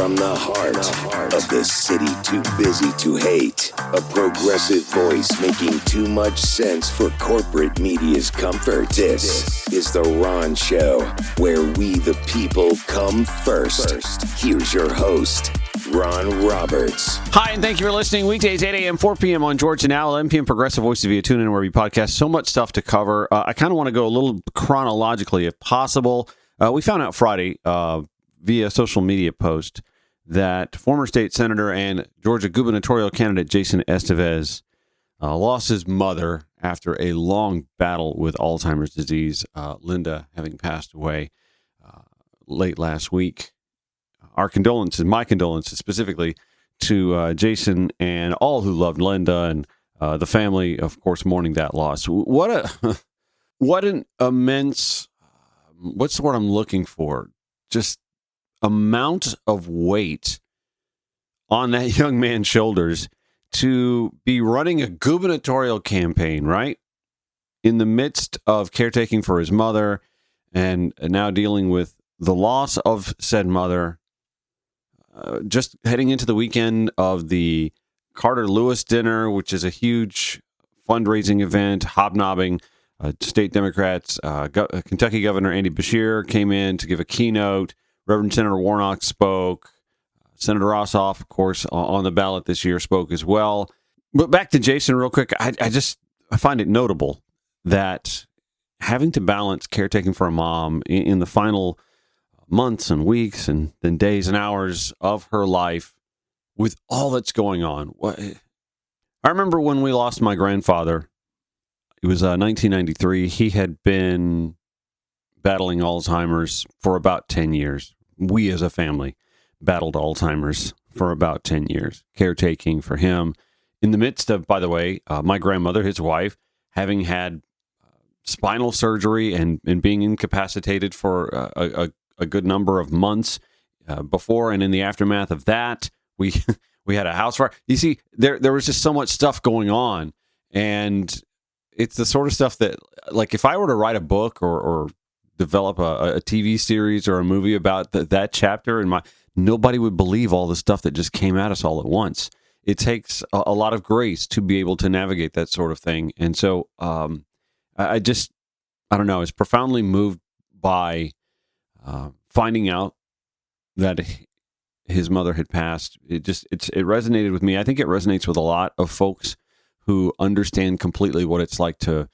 from the heart of the city too busy to hate. A progressive voice making too much sense for corporate media's comfort. This is The Ron Show, where we the people come first. Here's your host, Ron Roberts. Hi, and thank you for listening. Weekdays, 8 a.m., 4 p.m. on Georgia Now, 11 p.m. Progressive Voice via TuneIn, where we podcast. So much stuff to cover. I kind of want to go a little chronologically, if possible. We found out Friday via social media post that former state senator and Georgia gubernatorial candidate Jason Estevez lost his mother after a long battle with Alzheimer's disease, Linda having passed away late last week. Our condolences, my condolences specifically to Jason and all who loved Linda, and the family, of course, mourning that loss. What an immense, what's the word I'm looking for? Just amount of weight on that young man's shoulders to be running a gubernatorial campaign, right? In the midst of caretaking for his mother and now dealing with the loss of said mother. Just heading into the weekend of the Carter Lewis dinner, which is a huge fundraising event, hobnobbing. State Democrats, Kentucky Governor Andy Beshear came in to give a keynote. Reverend Senator Warnock spoke. Senator Ossoff, of course, on the ballot this year, spoke as well. But back to Jason real quick. I find it notable that having to balance caretaking for a mom in the final months and weeks and then days and hours of her life with all that's going on. I remember when we lost my grandfather. It was 1993. He had been battling Alzheimer's for about 10 years. We as a family battled Alzheimer's for about 10 years, caretaking for him. In the midst of, by the way, my grandmother, his wife, having had spinal surgery and being incapacitated for a good number of months before and in the aftermath of that. We had a house fire. You see, there was just so much stuff going on, and it's the sort of stuff that, like, if I were to write a book or develop a TV series or a movie about that chapter, nobody would believe all the stuff that just came at us all at once. It takes a lot of grace to be able to navigate that sort of thing. And so I don't know, I was profoundly moved by finding out that his mother had passed. It resonated with me. I think it resonates with a lot of folks who understand completely what it's like to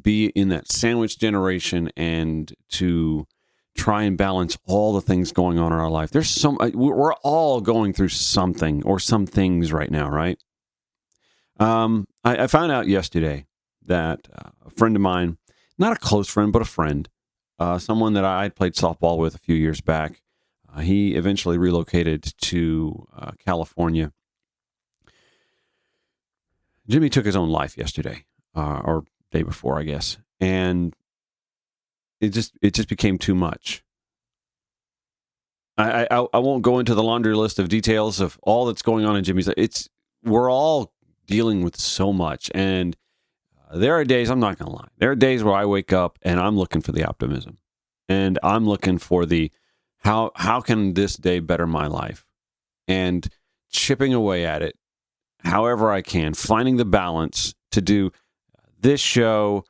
be in that sandwich generation and to try and balance all the things going on in our life. We're all going through something or some things right now, right? I found out yesterday that a friend of mine, not a close friend, but a friend, someone that I played softball with a few years back, he eventually relocated to California. Jimmy took his own life yesterday, or day before, I guess, and it just became too much. I won't go into the laundry list of details of all that's going on in Jimmy's life. We're all dealing with so much, and there are days, I'm not going to lie, there are days where I wake up and I'm looking for the optimism, and I'm looking for the how can this day better my life, and chipping away at it however I can, finding the balance to do this show,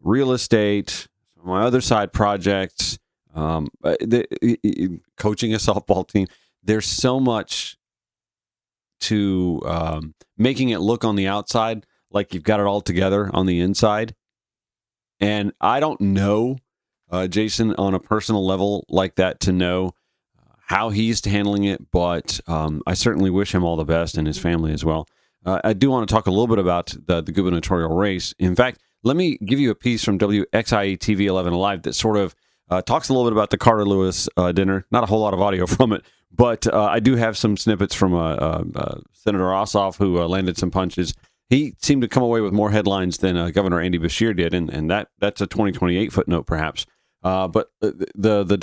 real estate, my other side projects, coaching a softball team. There's so much to making it look on the outside like you've got it all together on the inside. And I don't know Jason on a personal level like that to know how he's handling it, but I certainly wish him all the best and his family as well. I do want to talk a little bit about the gubernatorial race. In fact, let me give you a piece from WXIA-TV 11 Alive that sort of talks a little bit about the Carter Lewis dinner. Not a whole lot of audio from it, but I do have some snippets from Senator Ossoff, who landed some punches. He seemed to come away with more headlines than Governor Andy Beshear did, and that's a 2028 footnote perhaps. But the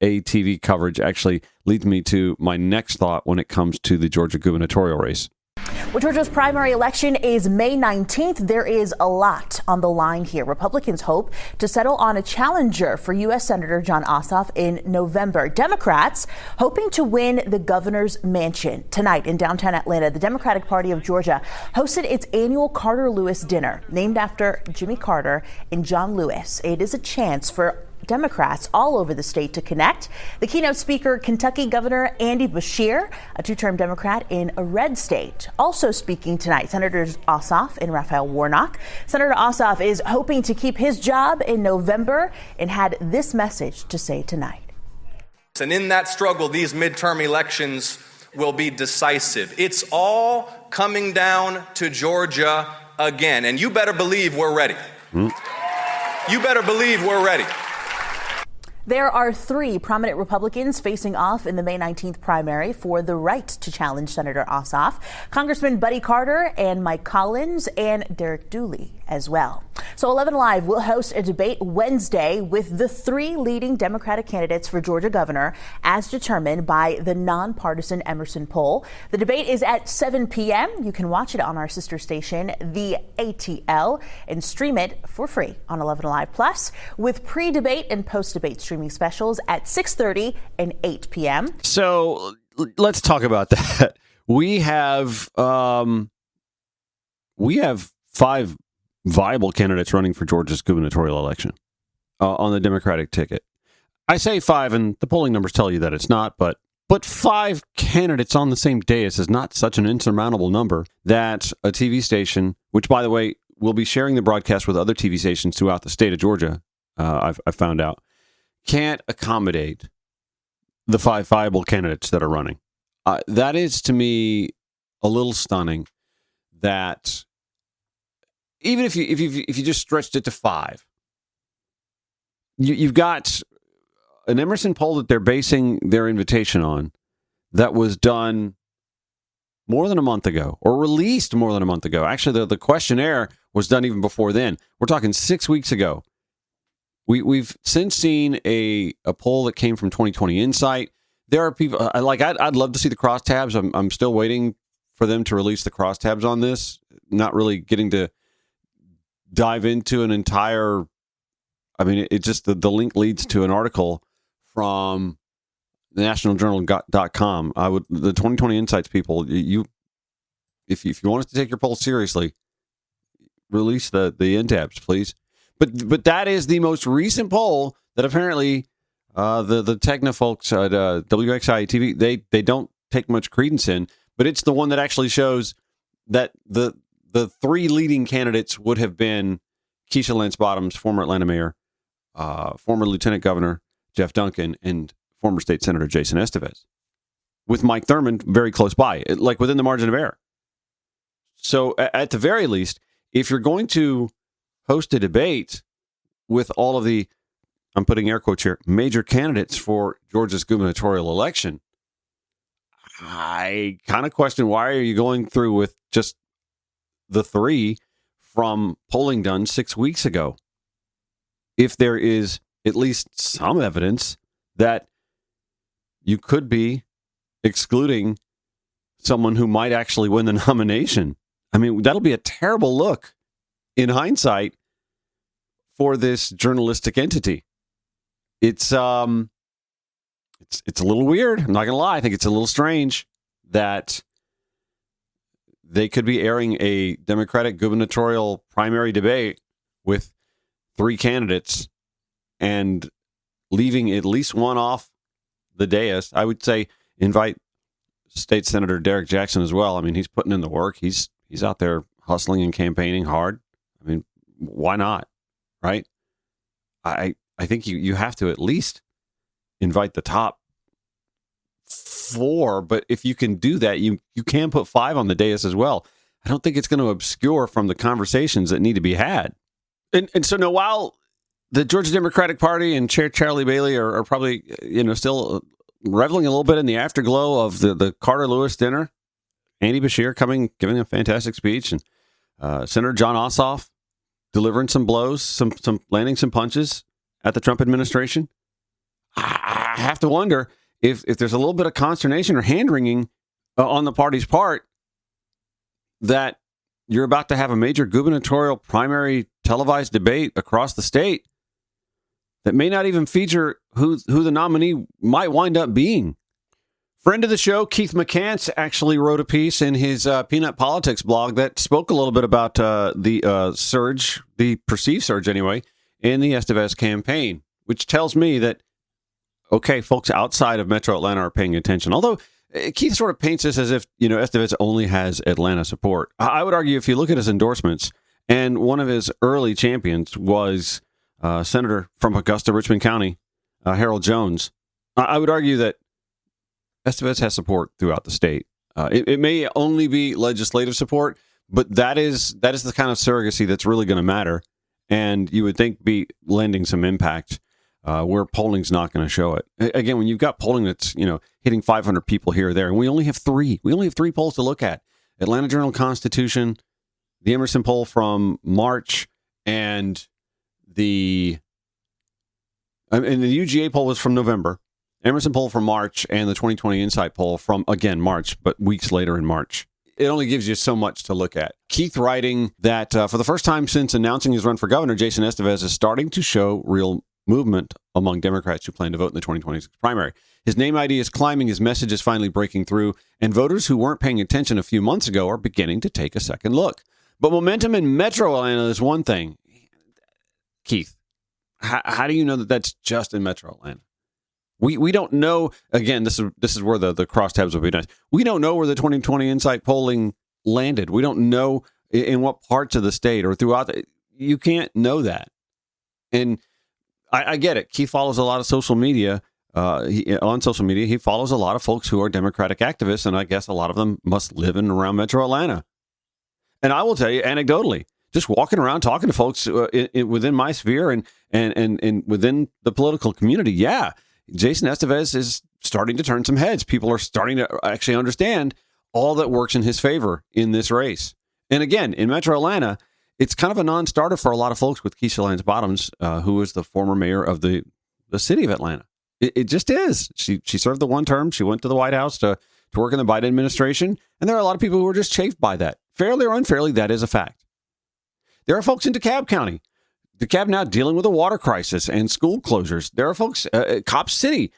WXIA-TV coverage actually leads me to my next thought when it comes to the Georgia gubernatorial race. Well, Georgia's primary election is May 19th. There is a lot on the line here. Republicans hope to settle on a challenger for U.S. Senator Jon Ossoff in November. Democrats hoping to win the governor's mansion. Tonight in downtown Atlanta, the Democratic Party of Georgia hosted its annual Carter Lewis dinner, named after Jimmy Carter and John Lewis. It is a chance for Democrats all over the state to connect. The keynote speaker, Kentucky Governor Andy Beshear, a two-term Democrat in a red state. Also speaking tonight, Senators Ossoff and Raphael Warnock. Senator Ossoff is hoping to keep his job in November and had this message to say tonight. And in that struggle, these midterm elections will be decisive. It's all coming down to Georgia again. And you better believe we're ready. You better believe we're ready. There are three prominent Republicans facing off in the May 19th primary for the right to challenge Senator Ossoff. Congressman Buddy Carter and Mike Collins and Derek Dooley as well. So 11 Live will host a debate Wednesday with the three leading Democratic candidates for Georgia governor as determined by the nonpartisan Emerson poll. The debate is at 7 p.m. You can watch it on our sister station, the ATL, and stream it for free on 11 Live Plus with pre-debate and post-debate streaming specials at 6:30 and 8 p.m. So let's talk about that. We have five viable candidates running for Georgia's gubernatorial election on the Democratic ticket. I say five, and the polling numbers tell you that it's not, but five candidates on the same dais is not such an insurmountable number that a TV station, which, by the way, will be sharing the broadcast with other TV stations throughout the state of Georgia, I've found out, can't accommodate the five viable candidates that are running. That is, to me, a little stunning that even if you just stretched it to five, you've got an Emerson poll that they're basing their invitation on that was done more than a month ago, or released more than a month ago. Actually, the questionnaire was done even before then. We're talking 6 weeks ago. We've since seen a poll that came from 2020 Insight. There are people I'd love to see the crosstabs. I'm still waiting for them to release the crosstabs on this. Not really getting to dive into an entire. I mean, it just the link leads to an article from the nationaljournal.com. The 2020 Insights people, if you want us to take your poll seriously, release the end tabs, please. But that is the most recent poll that apparently the Techno folks at WXIA-TV they don't take much credence in. But it's the one that actually shows that the three leading candidates would have been Keisha Lance Bottoms, former Atlanta mayor, former Lieutenant Governor Jeff Duncan, and former State Senator Jason Estevez, with Mike Thurmond very close by, like within the margin of error. So at the very least, if you're going to host a debate with all of the, I'm putting air quotes here, major candidates for Georgia's gubernatorial election, I kind of question, why are you going through with just the three from polling done 6 weeks ago? If there is at least some evidence that you could be excluding someone who might actually win the nomination. I mean, that'll be a terrible look in hindsight for this journalistic entity. It's a little weird. I'm not going to lie. I think it's a little strange that they could be airing a Democratic gubernatorial primary debate with three candidates and leaving at least one off the dais. I would say invite State Senator Derek Jackson as well. I mean, he's putting in the work. He's out there hustling and campaigning hard. I mean, why not? Right? I think you have to at least invite the top four, but if you can do that, you can put five on the dais as well. I don't think it's going to obscure from the conversations that need to be had. And so now, while the Georgia Democratic Party and Chair Charlie Bailey are probably, still reveling a little bit in the afterglow of the Carter Lewis dinner, Andy Beshear giving a fantastic speech, and Senator Jon Ossoff delivering some blows, some landing some punches at the Trump administration. I have to wonder if there's a little bit of consternation or hand-wringing on the party's part that you're about to have a major gubernatorial primary televised debate across the state that may not even feature who the nominee might wind up being. Friend of the show, Keith McCants, actually wrote a piece in his Peanut Politics blog that spoke a little bit about the surge, the perceived surge anyway, in the Estevez campaign, which tells me that, okay, folks outside of Metro Atlanta are paying attention. Although Keith sort of paints this as if, Estevez only has Atlanta support. I would argue if you look at his endorsements, and one of his early champions was Senator from Augusta, Richmond County, Harold Jones, I would argue that Estevez has support throughout the state. It may only be legislative support, but that is the kind of surrogacy that's really going to matter, and you would think be lending some impact where polling's not going to show it. Again, when you've got polling that's hitting 500 people here or there, and we only have three polls to look at: Atlanta Journal-Constitution, the Emerson poll from March, and the UGA poll was from November. Emerson poll from March, and the 2020 Insight poll from, again, March, but weeks later in March. It only gives you so much to look at. Keith writing that for the first time since announcing his run for governor, Jason Estevez is starting to show real movement among Democrats who plan to vote in the 2026 primary. His name ID is climbing, his message is finally breaking through, and voters who weren't paying attention a few months ago are beginning to take a second look. But momentum in Metro Atlanta is one thing. Keith, how do you know that that's just in Metro Atlanta? We don't know. Again, this is where the crosstabs will be nice. We don't know where the 2020 Insight polling landed. We don't know in what parts of the state or throughout. You can't know that. And I get it. Keith follows a lot of social media. On social media, he follows a lot of folks who are Democratic activists, and I guess a lot of them must live in and around Metro Atlanta. And I will tell you, anecdotally, just walking around talking to folks within my sphere and within the political community, yeah, Jason Estevez is starting to turn some heads. People are starting to actually understand all that works in his favor in this race. And again, in Metro Atlanta, it's kind of a non-starter for a lot of folks with Keisha Lance Bottoms, who is the former mayor of the city of Atlanta. It just is. She served the one term. She went to the White House to work in the Biden administration. And there are a lot of people who are just chafed by that. Fairly or unfairly, that is a fact. There are folks in DeKalb County. DeKalb now dealing with a water crisis and school closures. There are folks, Cop City,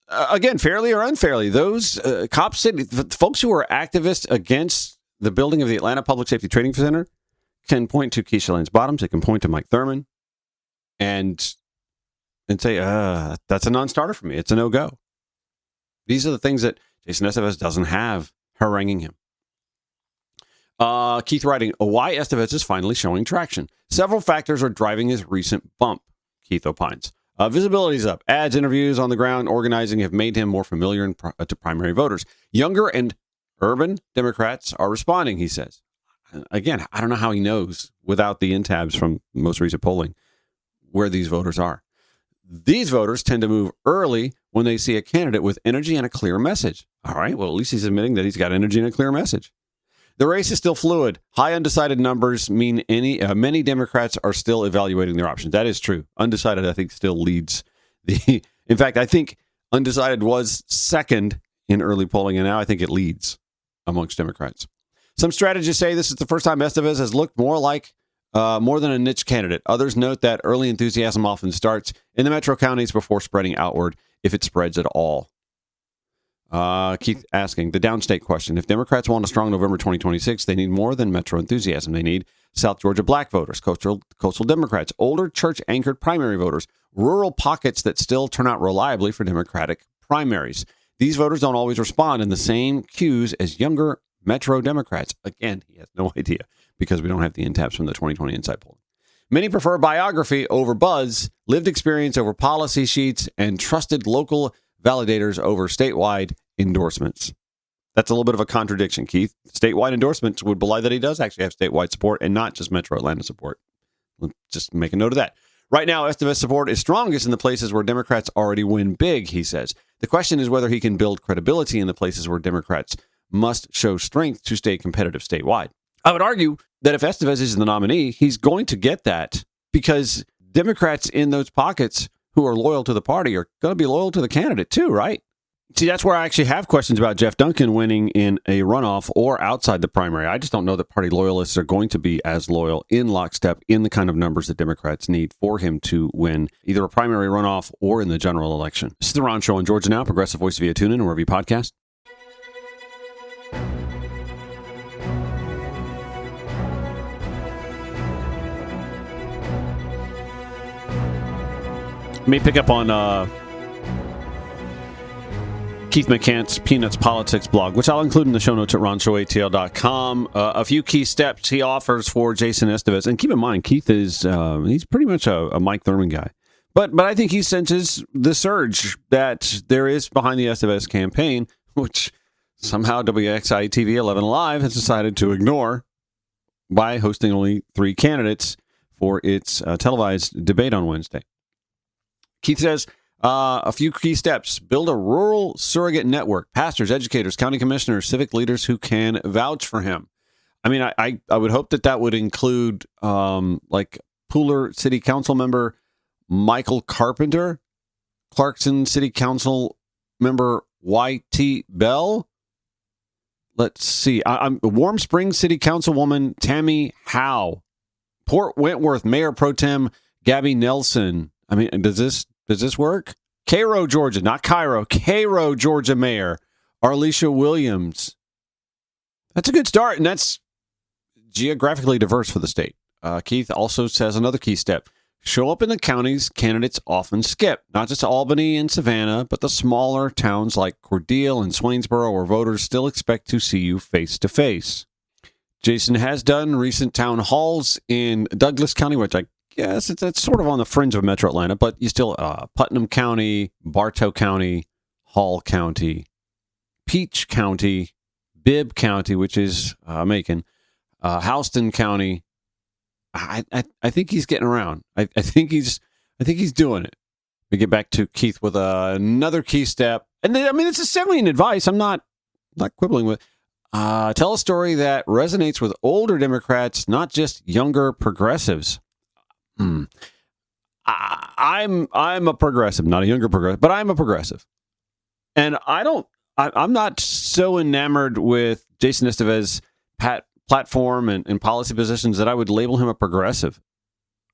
again, fairly or unfairly, those Cop City, folks who are activists against the building of the Atlanta Public Safety Training Center can point to Keisha Lance Bottoms. They can point to Mike Thurman and say, that's a non-starter for me. It's a no-go. These are the things that Jason Estevez doesn't have haranguing him. Keith writing, why Estevez is finally showing traction. Several factors are driving his recent bump, Keith opines. Visibility's up. Ads, interviews on the ground, organizing have made him more familiar to primary voters. Younger and urban Democrats are responding, he says. Again, I don't know how he knows, without the in-tabs from most recent polling, where these voters are. These voters tend to move early when they see a candidate with energy and a clear message. All right, well, at least he's admitting that he's got energy and a clear message. The race is still fluid. High undecided numbers mean many Democrats are still evaluating their options. That is true. Undecided, I think, still leads the. In fact, I think undecided was second in early polling, and now I think it leads amongst Democrats. Some strategists say this is the first time Estevez has looked more than a niche candidate. Others note that early enthusiasm often starts in the metro counties before spreading outward, if it spreads at all. Keith asking the downstate question. If Democrats want a strong November 2026, they need more than metro enthusiasm. They need South Georgia black voters, coastal Democrats, older church-anchored primary voters, rural pockets that still turn out reliably for Democratic primaries. These voters don't always respond in the same cues as younger metro Democrats. Again, he has no idea because we don't have the in-taps from the 2020 Insight poll. Many prefer biography over buzz, lived experience over policy sheets, and trusted local validators over statewide endorsements. That's a little bit of a contradiction, Keith. Statewide endorsements would belie that he does actually have statewide support and not just Metro Atlanta support. Just make a note of that. Right now, Estevez support is strongest in the places where Democrats already win big, he says. The question is whether he can build credibility in the places where Democrats must show strength to stay competitive statewide. I would argue that if Estevez is the nominee, he's going to get that because Democrats in those pockets who are loyal to the party are going to be loyal to the candidate too, right? See, that's where I actually have questions about Jeff Duncan winning in a runoff or outside the primary. I just don't know that party loyalists are going to be as loyal in lockstep in the kind of numbers that Democrats need for him to win either a primary runoff or in the general election. This is The Ron Show on Georgia Now, Progressive Voice via TuneIn and wherever you podcast. Let me pick up on Keith McCant's Peanuts Politics blog, which I'll include in the show notes at ronshowatl.com. A few key steps he offers for Jason Estevez. And keep in mind, Keith is he's pretty much a Mike Thurmond guy. But I think he senses the surge that there is behind the Estevez campaign, which somehow WXIA-TV 11 Live has decided to ignore by hosting only 3 candidates for its televised debate on Wednesday. Keith says, a few key steps. Build a rural surrogate network. Pastors, educators, county commissioners, civic leaders who can vouch for him. I mean, I would hope that would include like Pooler City Council member Michael Carpenter, Clarkson City Council member Y.T. Bell. Let's see. I'm Warm Springs City Councilwoman Tammy Howe. Port Wentworth Mayor Pro Tem Gabby Nelson. I mean, does this work? Cairo, Georgia, not Cairo. Cairo, Georgia Mayor Arlisha Williams. That's a good start, and that's geographically diverse for the state. Keith also says another key step. Show up in the counties candidates often skip. Not just Albany and Savannah, but the smaller towns like Cordele and Swainsboro where voters still expect to see you face to face. Jason has done recent town halls in Douglas County, which I guess it's sort of on the fringe of Metro Atlanta, but you still Putnam County, Bartow County, Hall County, Peach County, Bibb County, which is Macon, Houston County. I think he's getting around. I think he's doing it. We get back to Keith with another key step, and then, I mean, it's a salient advice. I'm not quibbling with. Tell a story that resonates with older Democrats, not just younger progressives. I'm a progressive, not a younger progressive, but I'm a progressive, and I'm not so enamored with Jason Estevez's platform and policy positions that I would label him a progressive.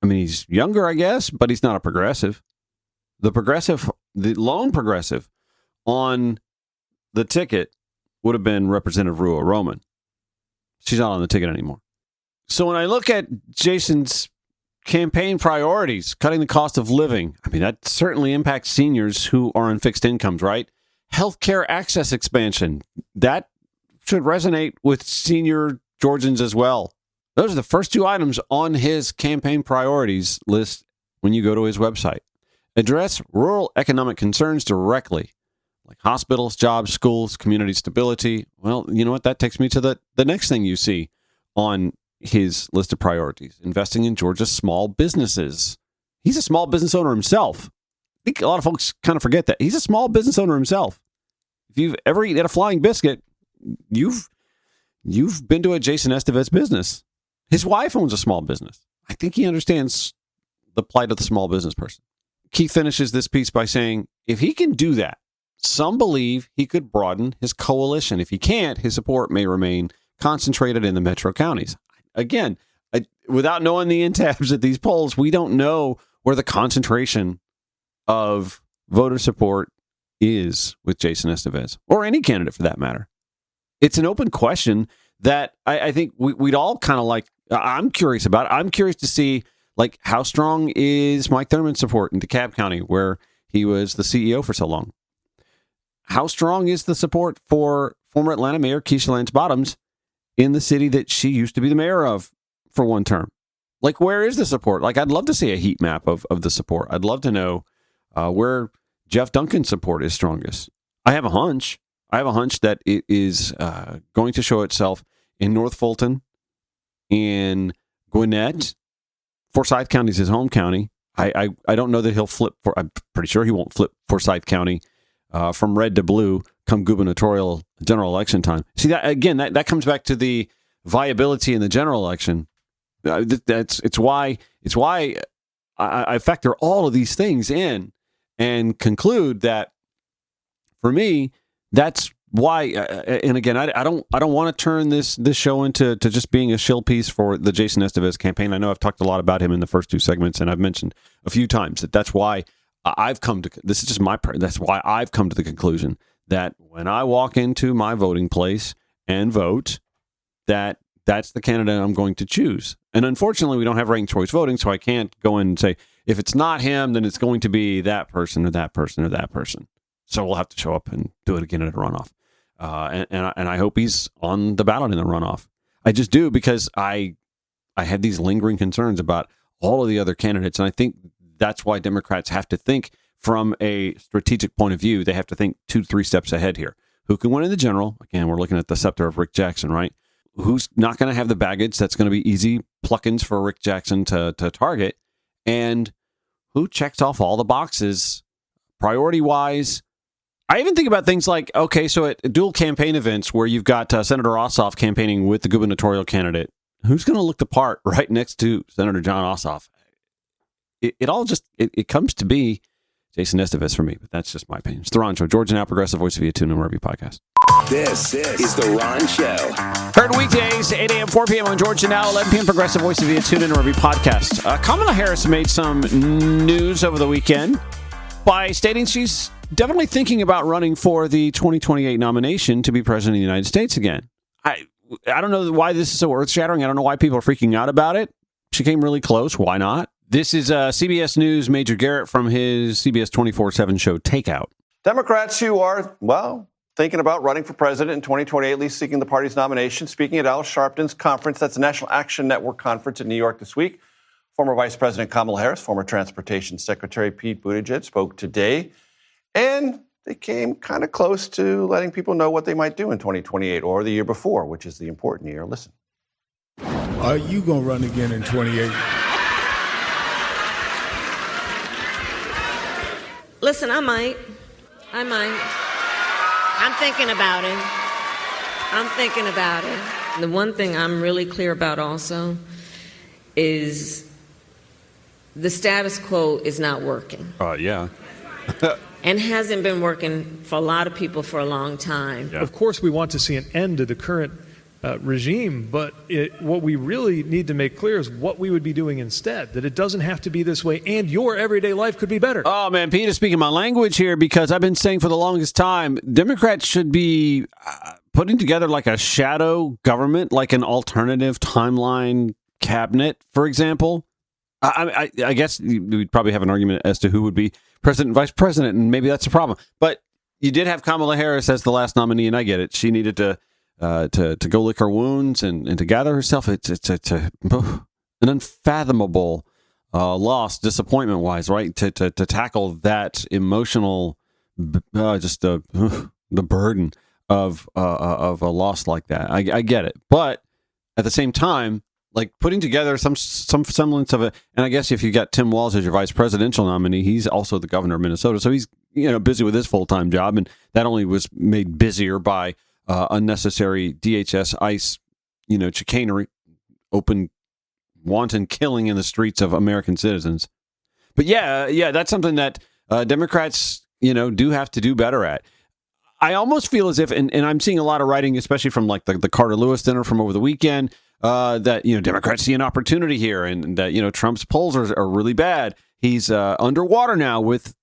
I mean, he's younger, I guess, but he's not a progressive. The lone progressive on the ticket would have been Representative Rua Roman. She's not on the ticket anymore. So when I look at Jason's campaign priorities, cutting the cost of living, I mean, that certainly impacts seniors who are on fixed incomes, right? Healthcare access expansion, that should resonate with senior Georgians as well. Those are the first 2 items on his campaign priorities list when you go to his website. Address rural economic concerns directly, like hospitals, jobs, schools, community stability. Well, you know what? That takes me to the next thing you see on his list of priorities. Investing in Georgia's small businesses. He's a small business owner himself. I think a lot of folks kind of forget that. He's a small business owner himself. If you've ever eaten at a Flying Biscuit, you've been to a Jason Estevez business. His wife owns a small business. I think he understands the plight of the small business person. Keith finishes this piece by saying, if he can do that, some believe he could broaden his coalition. If he can't, his support may remain concentrated in the metro counties. Again, without knowing the intabs at these polls, we don't know where the concentration of voter support is with Jason Estevez, or any candidate for that matter. It's an open question that I think we'd all kind of like. I'm curious about it. I'm curious to see, like, how strong is Mike Thurmond's support in DeKalb County, where he was the CEO for so long? How strong is the support for former Atlanta Mayor Keisha Lance Bottoms in the city that she used to be the mayor of for one term? Like, where is the support? Like, I'd love to see a heat map of the support. I'd love to know where Jeff Duncan's support is strongest. I have a hunch that it is going to show itself in North Fulton, in Gwinnett. Forsyth County is his home county. I don't know that he'll flip I'm pretty sure he won't flip Forsyth County from red to blue come gubernatorial general election time. See, that again, that comes back to the viability in the general election. It's why I factor all of these things in and conclude that for me, that's why. And again, I don't want to turn this show into just being a shill piece for the Jason Estevez campaign. I know I've talked a lot about him in the first 2 segments, and I've mentioned a few times that's why I've come to. This is just that's why I've come to the conclusion that when I walk into my voting place and vote, that's the candidate I'm going to choose. And unfortunately, we don't have ranked choice voting, so I can't go in and say, if it's not him, then it's going to be that person or that person or that person. So we'll have to show up and do it again at a runoff. And I hope he's on the ballot in the runoff. I just do, because I have these lingering concerns about all of the other candidates. And I think that's why Democrats have to think from a strategic point of view. They have to think 2-3 steps ahead here. Who can win in the general? Again, we're looking at the scepter of Rick Jackson, right? Who's not going to have the baggage that's going to be easy pluckins for Rick Jackson to target? And who checks off all the boxes priority-wise? I even think about things like, okay, so at dual campaign events where you've got Senator Ossoff campaigning with the gubernatorial candidate, who's going to look the part right next to Senator John Ossoff? It all just comes to be Jason Estevez for me, but that's just my opinion. It's The Ron Show. Georgia Now, Progressive Voice of VIA Tune, and wherever you podcast. This is The Ron Show. Heard weekdays, 8 a.m., 4 p.m. on Georgia Now, 11 p.m. Progressive Voice of VIA Tune, and wherever you podcast. Kamala Harris made some news over the weekend by stating she's definitely thinking about running for the 2028 nomination to be president of the United States again. I don't know why this is so earth-shattering. I don't know why people are freaking out about it. She came really close. Why not? This is CBS News Major Garrett from his CBS 24/7 show Takeout. Democrats who are, thinking about running for president in 2028, at least seeking the party's nomination, speaking at Al Sharpton's conference, that's the National Action Network conference in New York this week. Former Vice President Kamala Harris, former Transportation Secretary Pete Buttigieg spoke today, and they came kind of close to letting people know what they might do in 2028 or the year before, which is the important year. Listen. Are you going to run again in 28? Listen, I might. I'm thinking about it. The one thing I'm really clear about also is the status quo is not working. Yeah. And hasn't been working for a lot of people for a long time. Yeah. Of course, we want to see an end to the current regime, but what we really need to make clear is what we would be doing instead, that it doesn't have to be this way, and your everyday life could be better. Oh, man, Pete is speaking my language here, because I've been saying for the longest time, Democrats should be putting together like a shadow government, like an alternative timeline cabinet, for example. I guess we'd probably have an argument as to who would be president and vice president, and maybe that's a problem. But you did have Kamala Harris as the last nominee, and I get it. She needed to go lick her wounds and to gather herself. It's an unfathomable loss, disappointment wise, right? To tackle that emotional, just the burden of a loss like that. I get it, but at the same time, like putting together some semblance of it. And I guess if you got Tim Walz as your vice presidential nominee, he's also the governor of Minnesota, so he's busy with his full-time job, and that only was made busier by unnecessary DHS ICE, chicanery, open, wanton killing in the streets of American citizens. But yeah, that's something that Democrats, do have to do better at. I almost feel as if, and I'm seeing a lot of writing, especially from like the Carter Lewis dinner from over the weekend, that Democrats see an opportunity here, and that Trump's polls are really bad. He's underwater now with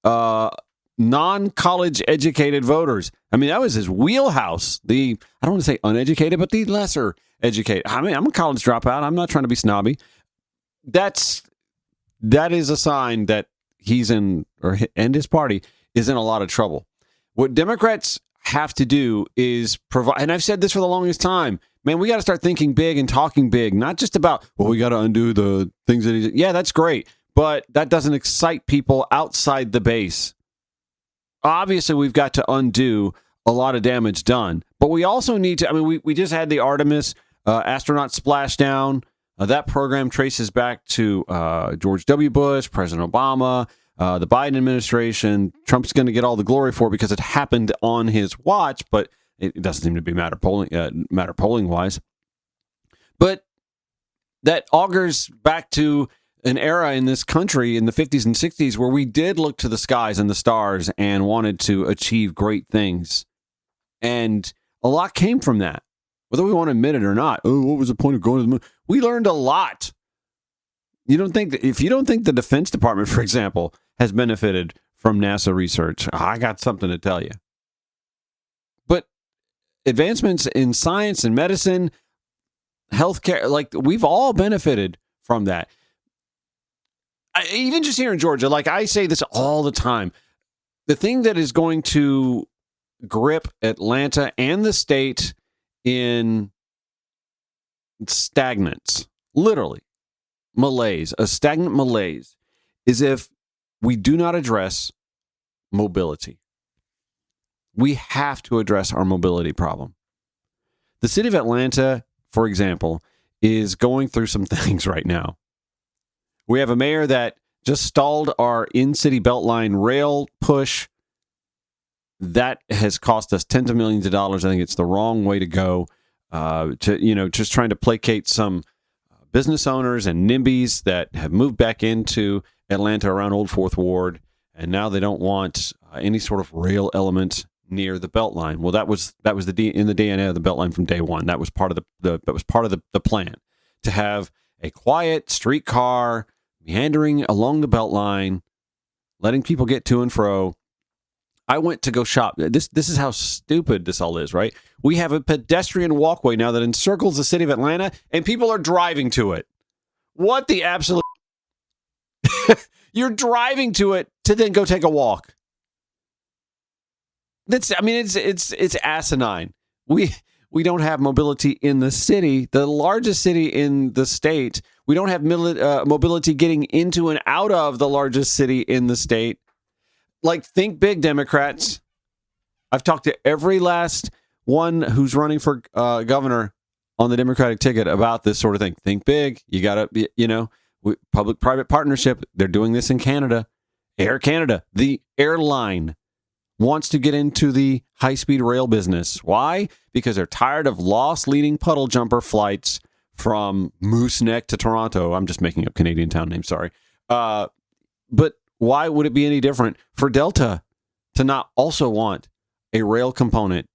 non-college educated voters. I mean, that was his wheelhouse. I don't want to say uneducated, but the lesser educated. I mean, I'm a college dropout. I'm not trying to be snobby. That is a sign that he's and his party is in a lot of trouble. What Democrats have to do is provide, and I've said this for the longest time, man, we got to start thinking big and talking big, not just about, we got to undo the things that he did. Yeah, that's great, but that doesn't excite people outside the base. Obviously, we've got to undo a lot of damage done, but we also need to, we just had the Artemis astronaut splashdown. That program traces back to George W. Bush, President Obama, the Biden administration. Trump's going to get all the glory for it because it happened on his watch, but it doesn't seem to be matter polling wise. But that augurs back to an era in this country in the 50s and 60s where we did look to the skies and the stars and wanted to achieve great things. And a lot came from that, whether we want to admit it or not. Oh, what was the point of going to the moon? We learned a lot. If you don't think the Defense Department, for example, has benefited from NASA research, I got something to tell you. But advancements in science and medicine, healthcare, like we've all benefited from that. Even just here in Georgia, like I say this all the time, the thing that is going to grip Atlanta and the state in stagnance, literally malaise, a stagnant malaise, is if we do not address mobility. We have to address our mobility problem. The city of Atlanta, for example, is going through some things right now. We have a mayor that just stalled our in-city Beltline rail push. That has cost us tens of millions of dollars. I think it's the wrong way to go. Just trying to placate some business owners and NIMBYs that have moved back into Atlanta around Old Fourth Ward, and now they don't want any sort of rail element near the Beltline. Well, that was in the DNA of the Beltline from day one. That was part of the plan, to have a quiet streetcar meandering along the Beltline, letting people get to and fro. I went to go shop. This is how stupid this all is, right? We have a pedestrian walkway now that encircles the city of Atlanta, and people are driving to it. What the absolute... You're driving to it to then go take a walk. It's asinine. We don't have mobility in the city, the largest city in the state. We don't have mobility getting into and out of the largest city in the state. Like, think big, Democrats. I've talked to every last one who's running for governor on the Democratic ticket about this sort of thing. Think big. You got to, public-private partnership. They're doing this in Canada. Air Canada, the airline, wants to get into the high-speed rail business. Why? Because they're tired of loss-leading puddle jumper flights from Moose Neck to Toronto. I'm just making up Canadian town names, sorry. But why would it be any different for Delta to not also want a rail component?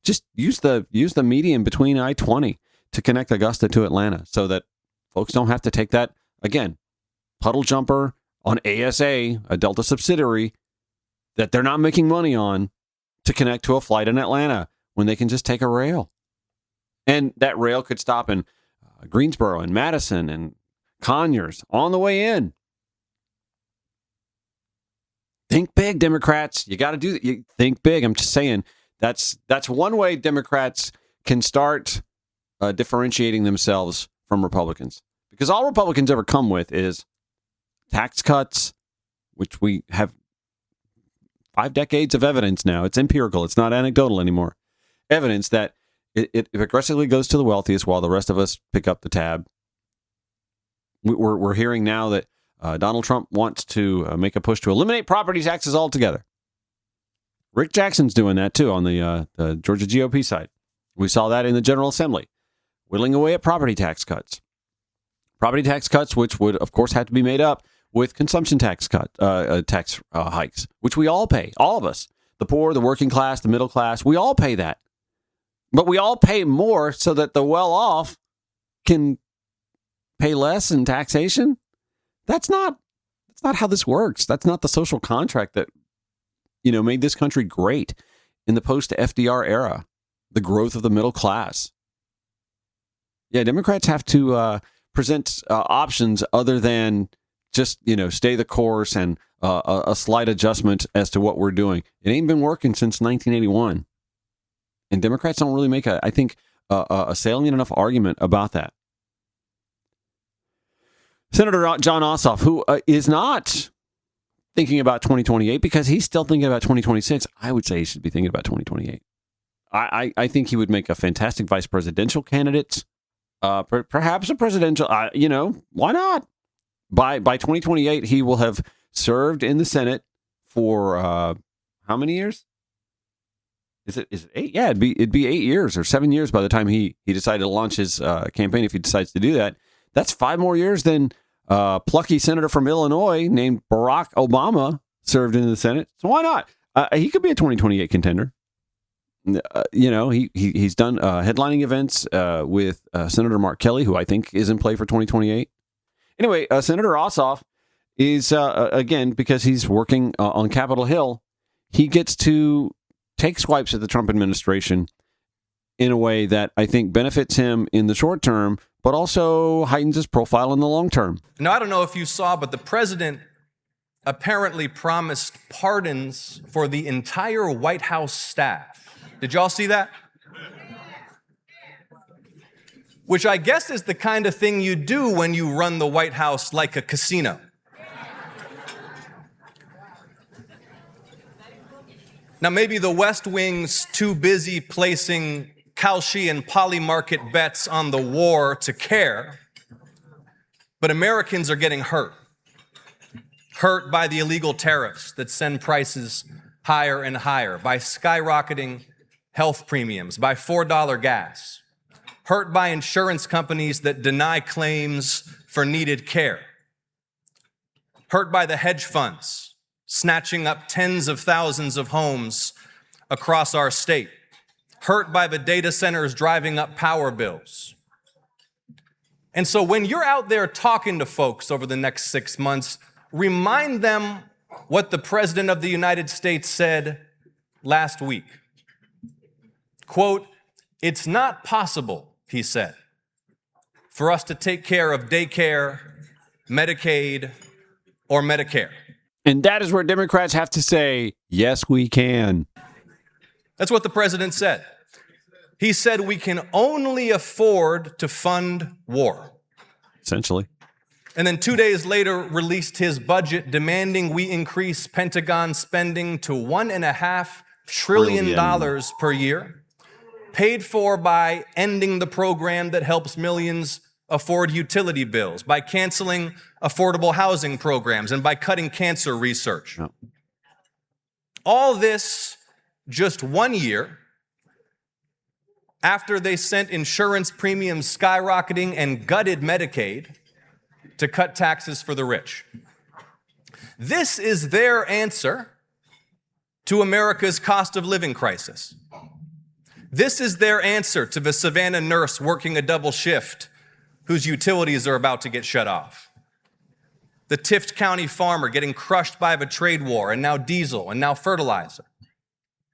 Just use the median between I-20 to connect Augusta to Atlanta so that folks don't have to take that, again, puddle jumper on ASA, a Delta subsidiary, that they're not making money on, to connect to a flight in Atlanta when they can just take a rail. And that rail could stop in Greensboro and Madison and Conyers on the way in. Think big, Democrats. You got to do that. You think big. I'm just saying that's one way Democrats can start differentiating themselves from Republicans. Because all Republicans ever come with is tax cuts, which we have 5 decades of evidence now. It's empirical. It's not anecdotal anymore. Evidence that it aggressively goes to the wealthiest while the rest of us pick up the tab. We're hearing now that Donald Trump wants to make a push to eliminate property taxes altogether. Rick Jackson's doing that, too, on the Georgia GOP side. We saw that in the General Assembly, whittling away at property tax cuts. Property tax cuts, which would, of course, have to be made up with consumption tax hikes, which we all pay, all of us. The poor, the working class, the middle class, we all pay that. But we all pay more so that the well-off can pay less in taxation. That's not how this works. That's not the social contract that, made this country great in the post-FDR era, the growth of the middle class. Yeah, Democrats have to present options other than just, stay the course and a slight adjustment as to what we're doing. It ain't been working since 1981. And Democrats don't really make, a salient enough argument about that. Senator John Ossoff, who is not thinking about 2028 because he's still thinking about 2026, I would say he should be thinking about 2028. I think he would make a fantastic vice presidential candidate, perhaps a presidential, why not? By 2028, he will have served in the Senate for how many years? Is it 8? Yeah, it'd be 8 years or 7 years by the time he decided to launch his campaign. If he decides to do that, that's 5 more years than Plucky senator from Illinois named Barack Obama served in the Senate. So why not? He could be a 2028 contender. He's done headlining events with Senator Mark Kelly, who I think is in play for 2028. Anyway, Senator Ossoff is, again, because he's working on Capitol Hill, he gets to take swipes at the Trump administration in a way that I think benefits him in the short term, but also heightens his profile in the long term. Now, I don't know if you saw, but the president apparently promised pardons for the entire White House staff. Did y'all see that? Which I guess is the kind of thing you do when you run the White House like a casino. Now, maybe the West Wing's too busy placing Kalshi and poly-market bets on the war to care, but Americans are getting hurt. Hurt by the illegal tariffs that send prices higher and higher, by skyrocketing health premiums, by $4 gas, hurt by insurance companies that deny claims for needed care, hurt by the hedge funds snatching up tens of thousands of homes across our state, hurt by the data centers driving up power bills. And so when you're out there talking to folks over the next 6 months, remind them what the President of the United States said last week. Quote, "It's not possible," he said, "for us to take care of daycare, Medicaid, or Medicare." And that is where Democrats have to say, yes, we can. That's what the president said. He said we can only afford to fund war. Essentially. And then 2 days later released his budget demanding we increase Pentagon spending to $1.5 trillion per year, paid for by ending the program that helps millions afford utility bills, by canceling affordable housing programs, and by cutting cancer research. No. All this just 1 year after they sent insurance premiums skyrocketing and gutted Medicaid to cut taxes for the rich. This is their answer to America's cost of living crisis. This is their answer to the Savannah nurse working a double shift whose utilities are about to get shut off. The Tift County farmer getting crushed by the trade war and now diesel and now fertilizer.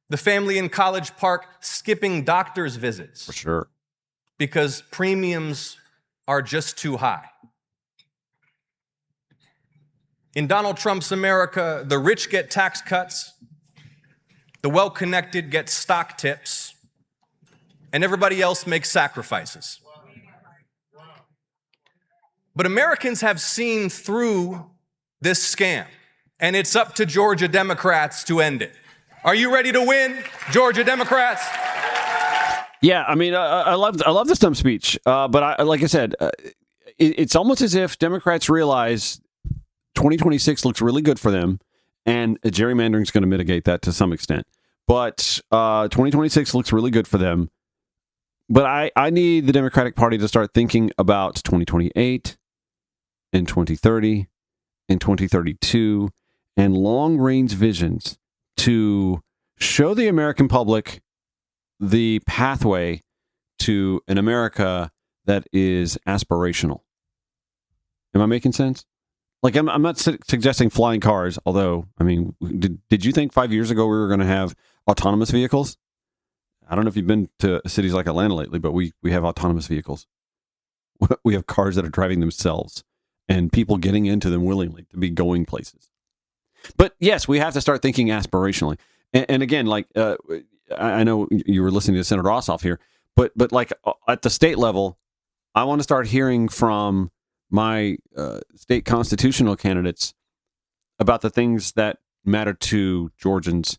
The family in College Park skipping doctor's visits. For sure. Because premiums are just too high. In Donald Trump's America, the rich get tax cuts, the well-connected get stock tips, and everybody else makes sacrifices. But Americans have seen through this scam, and it's up to Georgia Democrats to end it. Are you ready to win, Georgia Democrats? Yeah, I mean, I love the stump speech, but like I said, it's almost as if Democrats realize 2026 looks really good for them, and gerrymandering is going to mitigate that to some extent. But 2026 looks really good for them. But I need the Democratic Party to start thinking about 2028 and 2030 and 2032 and long-range visions to show the American public the pathway to an America that is aspirational. Am I making sense? Like, I'm not suggesting flying cars, although, I mean, did you think 5 years ago we were going to have autonomous vehicles? I don't know if you've been to cities like Atlanta lately, but we have autonomous vehicles. We have cars that are driving themselves and people getting into them willingly to be going places. But yes, we have to start thinking aspirationally. And again, like, I know you were listening to Senator Ossoff here, but like at the state level, I want to start hearing from my state constitutional candidates about the things that matter to Georgians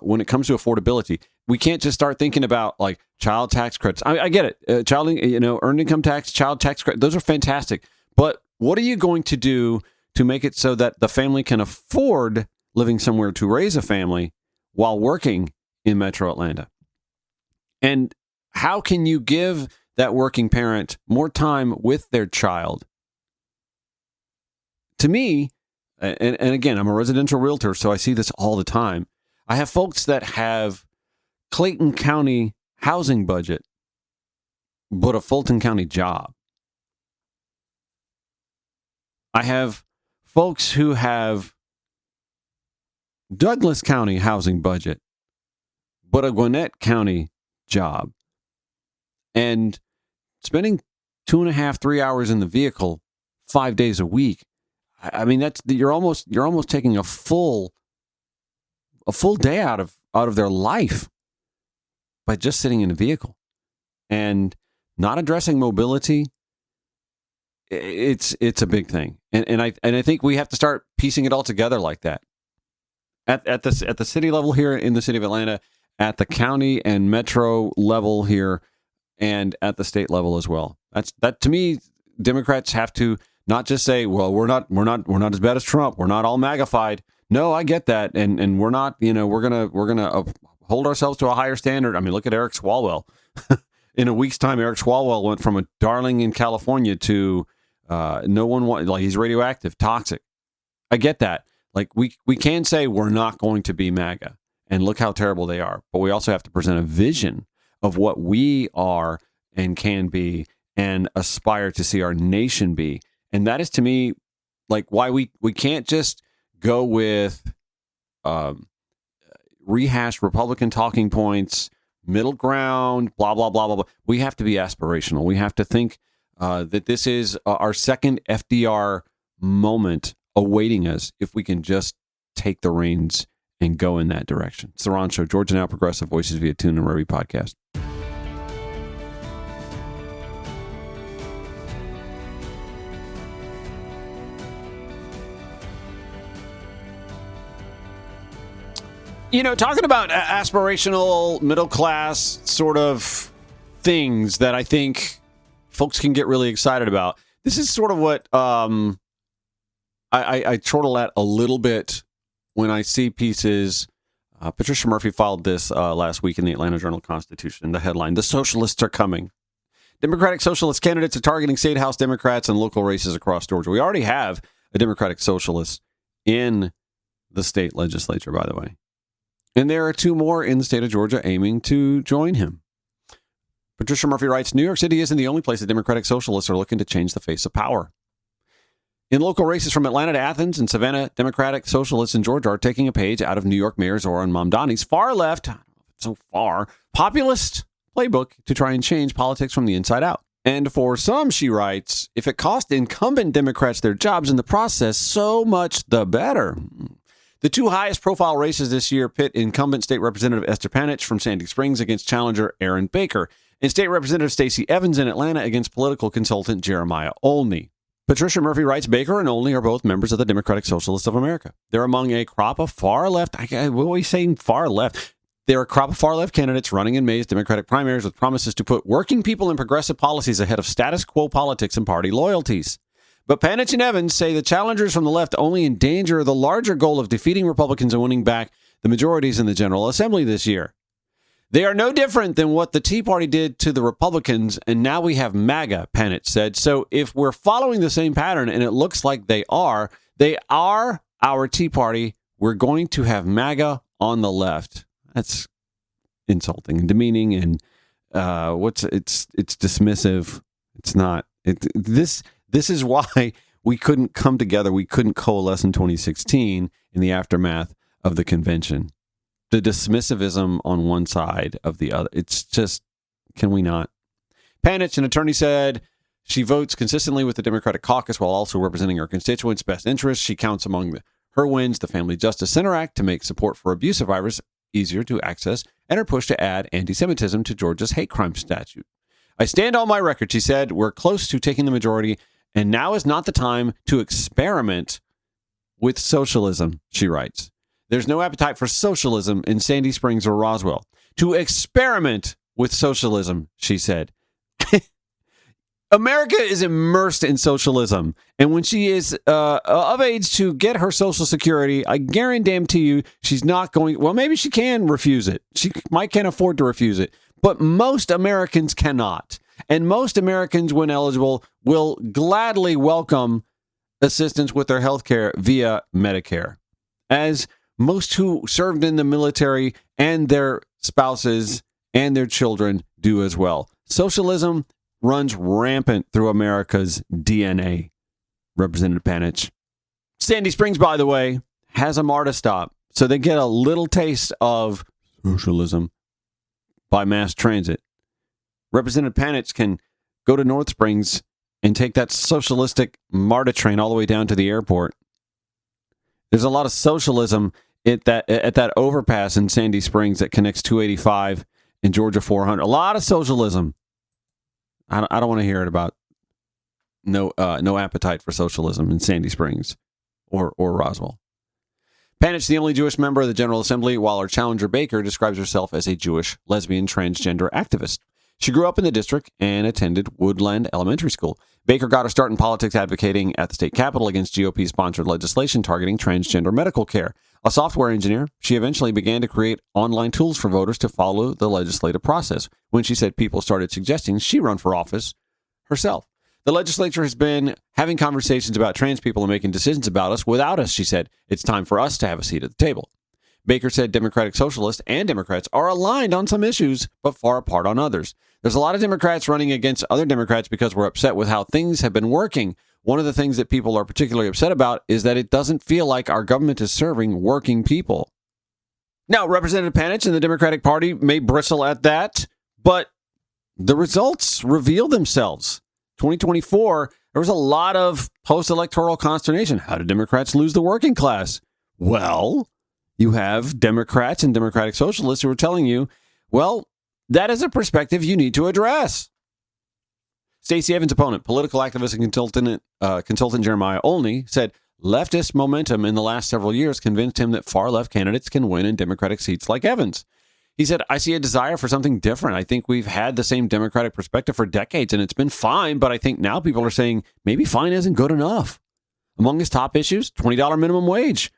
when it comes to affordability. We can't just start thinking about like child tax credits. I get it. Earned income tax, child tax credit. Those are fantastic. But what are you going to do to make it so that the family can afford living somewhere to raise a family while working in Metro Atlanta? And how can you give that working parent more time with their child to me, and again, I'm a residential realtor, so I see this all the time. I have folks that have Clayton County housing budget, but a Fulton County job. I have folks who have Douglas County housing budget, but a Gwinnett County job. And spending 2.5, 3 hours in the vehicle 5 days a week. I mean, you're almost taking a full day out of their life by just sitting in a vehicle and not addressing mobility. It's a big thing, and I think we have to start piecing it all together like that at the city level here in the city of Atlanta, at the county and metro level here, and at the state level as well. That to me, Democrats have to not just say, well, we're not as bad as Trump, we're not all MAGA-fied. No, I get that, and we're not, we're gonna hold ourselves to a higher standard. I mean, look at Eric Swalwell. In a week's time, Eric Swalwell went from a darling in California to no one want, like, he's radioactive, toxic. I get that. Like, we can say we're not going to be MAGA, and look how terrible they are. But we also have to present a vision of what we are and can be and aspire to see our nation be. And that is, to me, like, why we can't just go with rehashed Republican talking points, middle ground, blah, blah, blah, blah, blah. We have to be aspirational. We have to think that this is our second FDR moment awaiting us if we can just take the reins and go in that direction. It's The Ron Show, Georgia Now Progressive Voices via TuneIn and Ruby Podcast. Talking about aspirational, middle class sort of things that I think folks can get really excited about. This is sort of what I chortle at a little bit when I see pieces. Patricia Murphy filed this last week in the Atlanta Journal-Constitution. The headline, "The Socialists Are Coming." Democratic Socialist candidates are targeting state House Democrats and local races across Georgia. We already have a Democratic Socialist in the state legislature, by the way. And there are 2 more in the state of Georgia aiming to join him. Patricia Murphy writes, New York City isn't the only place that Democratic Socialists are looking to change the face of power. In local races from Atlanta to Athens and Savannah, Democratic Socialists in Georgia are taking a page out of New York Mayor Zoran Mamdani's far-left, so far, populist playbook to try and change politics from the inside out. And for some, she writes, if it cost incumbent Democrats their jobs in the process, so much the better. The 2 highest profile races this year pit incumbent State Representative Esther Panitch from Sandy Springs against challenger Aaron Baker, and State Representative Stacey Evans in Atlanta against political consultant Jeremiah Olney. Patricia Murphy writes, Baker and Olney are both members of the Democratic Socialists of America. They're among a crop of far-left, what are we saying far-left? They're a crop of far-left candidates running in May's Democratic primaries with promises to put working people and progressive policies ahead of status quo politics and party loyalties. But Panitch and Evans say the challengers from the left only endanger the larger goal of defeating Republicans and winning back the majorities in the General Assembly this year. They are no different than what the Tea Party did to the Republicans, and now we have MAGA, Panitch said. So if we're following the same pattern, and it looks like they are our Tea Party, we're going to have MAGA on the left. That's insulting and demeaning, and it's dismissive. It's not. This is why we couldn't come together. We couldn't coalesce in 2016 in the aftermath of the convention. The dismissivism on one side of the other. It's just, can we not? Panitch, an attorney, said she votes consistently with the Democratic caucus while also representing her constituents' best interests. She counts among her wins the Family Justice Center Act to make support for abuse survivors easier to access, and her push to add anti-Semitism to Georgia's hate crime statute. I stand on my record, she said. We're close to taking the majority, and now is not the time to experiment with socialism, she writes. There's no appetite for socialism in Sandy Springs or Roswell. To experiment with socialism, she said. America is immersed in socialism. And when she is of age to get her Social Security, I guarantee you she's not going, well, maybe she can refuse it. She can't afford to refuse it. But most Americans cannot. And most Americans, when eligible, will gladly welcome assistance with their health care via Medicare, as most who served in the military and their spouses and their children do as well. Socialism runs rampant through America's DNA. Representative Panitch. Sandy Springs, by the way, has a MARTA stop, so they get a little taste of socialism by mass transit. Representative Panitch can go to North Springs and take that socialistic MARTA train all the way down to the airport. There's a lot of socialism at that overpass in Sandy Springs that connects 285 and Georgia 400. A lot of socialism. I don't want to hear it about no appetite for socialism in Sandy Springs or Roswell. Panitch, the only Jewish member of the General Assembly, while her challenger Baker describes herself as a Jewish lesbian transgender activist. She grew up in the district and attended Woodland Elementary School. Baker got her start in politics advocating at the state capitol against GOP-sponsored legislation targeting transgender medical care. A software engineer, she eventually began to create online tools for voters to follow the legislative process. When she said people started suggesting she run for office herself. The legislature has been having conversations about trans people and making decisions about us without us, she said. It's time for us to have a seat at the table. Baker said Democratic Socialists and Democrats are aligned on some issues, but far apart on others. There's a lot of Democrats running against other Democrats because we're upset with how things have been working. One of the things that people are particularly upset about is that it doesn't feel like our government is serving working people. Now, Representative Panitch and the Democratic Party may bristle at that, but the results reveal themselves. 2024, there was a lot of post-electoral consternation. How did Democrats lose the working class? Well, you have Democrats and Democratic Socialists who are telling you, well, that is a perspective you need to address. Stacey Evans' opponent, political activist and consultant Jeremiah Olney, said leftist momentum in the last several years convinced him that far-left candidates can win in Democratic seats like Evans. He said, I see a desire for something different. I think we've had the same Democratic perspective for decades, and it's been fine, but I think now people are saying maybe fine isn't good enough. Among his top issues, $20 minimum wage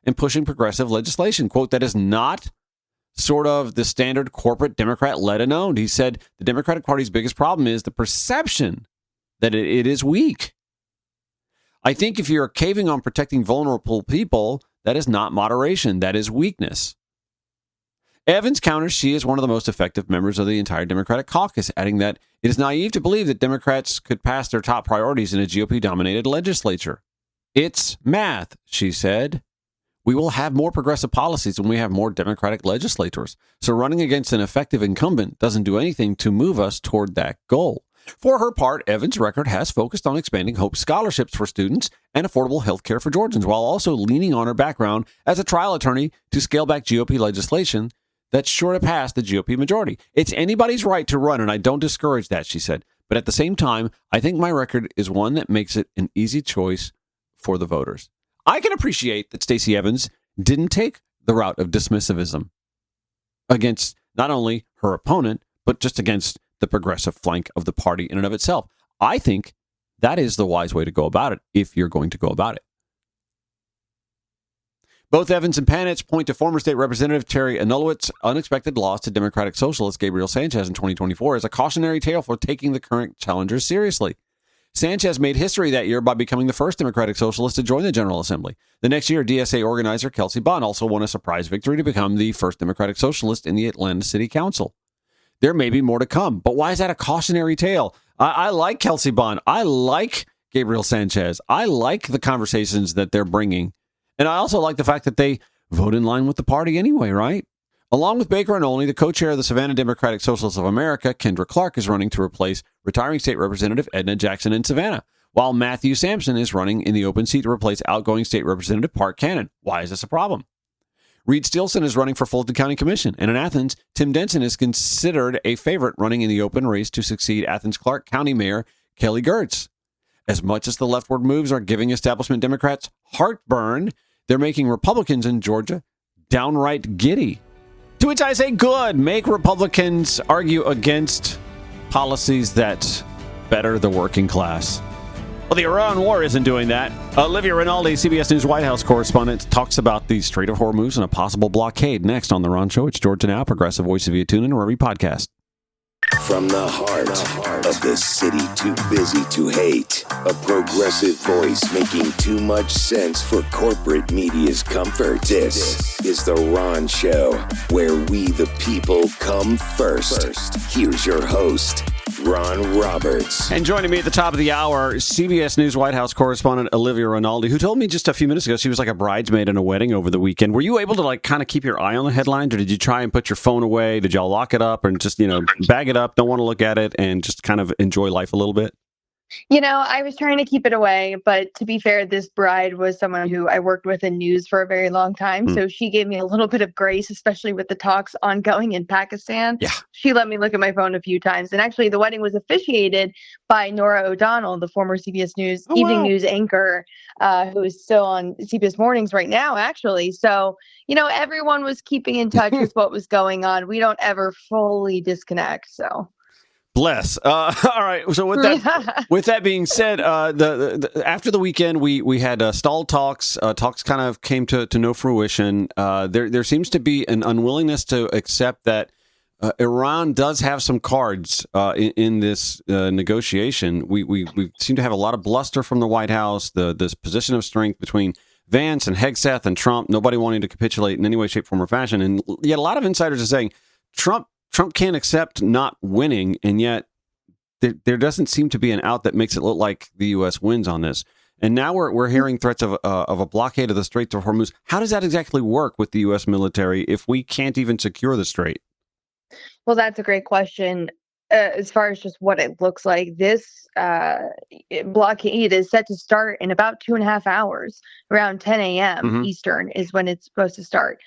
and pushing progressive legislation. Quote, that is not sort of the standard corporate Democrat led and owned. He said the Democratic Party's biggest problem is the perception that it is weak. I think if you're caving on protecting vulnerable people, that is not moderation. That is weakness. Evans counters she is one of the most effective members of the entire Democratic caucus, adding that it is naive to believe that Democrats could pass their top priorities in a GOP-dominated legislature. It's math, she said. We will have more progressive policies when we have more Democratic legislators. So running against an effective incumbent doesn't do anything to move us toward that goal. For her part, Evans' record has focused on expanding Hope scholarships for students and affordable health care for Georgians, while also leaning on her background as a trial attorney to scale back GOP legislation that's sure to pass the GOP majority. It's anybody's right to run, and I don't discourage that, she said. But at the same time, I think my record is one that makes it an easy choice for the voters. I can appreciate that Stacey Evans didn't take the route of dismissivism against not only her opponent, but just against the progressive flank of the party in and of itself. I think that is the wise way to go about it if you're going to go about it. Both Evans and Panitch point to former state representative Terry Anulowitz's unexpected loss to Democratic Socialist Gabriel Sanchez in 2024 as a cautionary tale for taking the current challengers seriously. Sanchez made history that year by becoming the first Democratic Socialist to join the General Assembly. The next year, DSA organizer Kelsey Bunn also won a surprise victory to become the first Democratic Socialist in the Atlanta City Council. There may be more to come, but why is that a cautionary tale? I like Kelsey Bunn. I like Gabriel Sanchez. I like the conversations that they're bringing. And I also like the fact that they vote in line with the party anyway, right? Along with Baker and Olney, the co-chair of the Savannah Democratic Socialists of America, Kendra Clark, is running to replace retiring state representative Edna Jackson in Savannah, while Matthew Sampson is running in the open seat to replace outgoing state representative Park Cannon. Why is this a problem? Reed Stilson is running for Fulton County Commission, and in Athens, Tim Denson is considered a favorite running in the open race to succeed Athens Clark County Mayor Kelly Gertz. As much as the leftward moves are giving establishment Democrats heartburn, they're making Republicans in Georgia downright giddy. To which I say, good. Make Republicans argue against policies that better the working class. Well, the Iran war isn't doing that. Olivia Rinaldi, CBS News White House correspondent, talks about the Strait of Hormuz and a possible blockade next on The Ron Show. It's Georgia Now, progressive voice of TuneIn or every podcast. From the heart of the city too busy to hate, a progressive voice making too much sense for corporate media's comfort. This is The Ron Show, where we the people come first. Here's your host, Ron Roberts. And joining me at the top of the hour, CBS News White House correspondent Olivia Rinaldi, who told me just a few minutes ago she was like a bridesmaid in a wedding over the weekend. Were you able to like kind of keep your eye on the headlines, or did you try and put your phone away? Did y'all lock it up and just, bag it up, don't want to look at it, and just kind of enjoy life a little bit? I was trying to keep it away, but to be fair, this bride was someone who I worked with in news for a very long time. So she gave me a little bit of grace, especially with the talks ongoing in Pakistan. Yeah. She let me look at my phone a few times. And actually, the wedding was officiated by Norah O'Donnell, the former CBS News evening news anchor, who is still on CBS Mornings right now, actually. So, everyone was keeping in touch with what was going on. We don't ever fully disconnect. So. Bless. All right. So with that being said, after the weekend, we had stalled talks. Talks kind of came to no fruition. There seems to be an unwillingness to accept that Iran does have some cards in this negotiation. We seem to have a lot of bluster from the White House. This position of strength between Vance and Hegseth and Trump. Nobody wanting to capitulate in any way, shape, form, or fashion. And yet, a lot of insiders are saying Trump can't accept not winning, and yet there doesn't seem to be an out that makes it look like the U.S. wins on this. And now we're hearing threats of a blockade of the Strait of Hormuz. How does that exactly work with the U.S. military if we can't even secure the Strait? Well, that's a great question. As far as just what it looks like, this blockade is set to start in about 2.5 hours, around 10 a.m. Eastern is when it's supposed to start.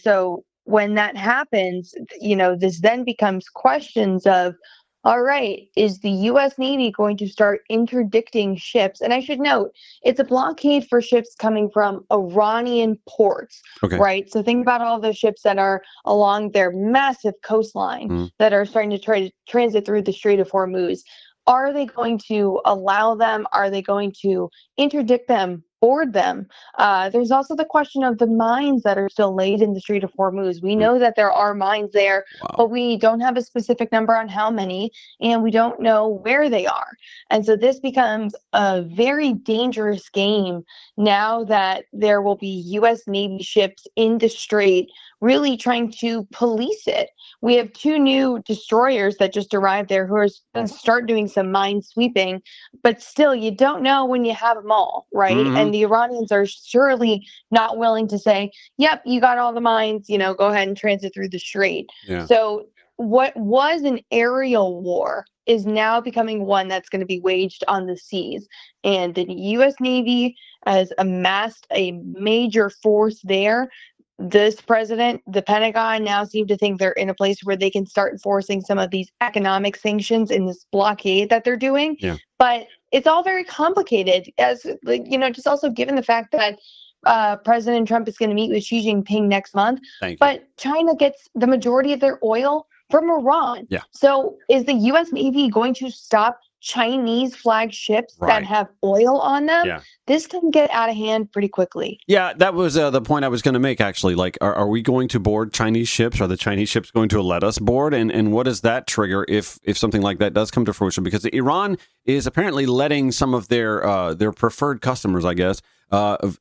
So when that happens, this then becomes questions of, all right, is the U.S. Navy going to start interdicting ships? And I should note, it's a blockade for ships coming from Iranian ports, right? So think about all the ships that are along their massive coastline that are starting to try to transit through the Strait of Hormuz. Are they going to allow them? Are they going to interdict them, board them? There's also the question of the mines that are still laid in the Strait of Hormuz. We know that there are mines there, but we don't have a specific number on how many, and we don't know where they are. And so this becomes a very dangerous game now that there will be U.S. Navy ships in the Strait really trying to police it. We have 2 new destroyers that just arrived there who are going to start doing some mine sweeping, but still, you don't know when you have them all, right? And the Iranians are surely not willing to say, yep, you got all the mines, go ahead and transit through the Strait. Yeah. So what was an aerial war is now becoming one that's going to be waged on the seas. And the U.S. Navy has amassed a major force there. This president, the Pentagon, now seem to think they're in a place where they can start enforcing some of these economic sanctions in this blockade that they're doing. Yeah. But it's all very complicated, as just also given the fact that President Trump is going to meet with Xi Jinping next month. But China gets the majority of their oil from Iran. Yeah. So is the U.S. Navy going to stop Chinese flag ships that have oil on them? Yeah. This can get out of hand pretty quickly. Yeah, that was the point I was going to make, actually. Like, are we going to board Chinese ships? Are the Chinese ships going to let us board? And what does that trigger if something like that does come to fruition? Because Iran is apparently letting some of their preferred customers, I guess,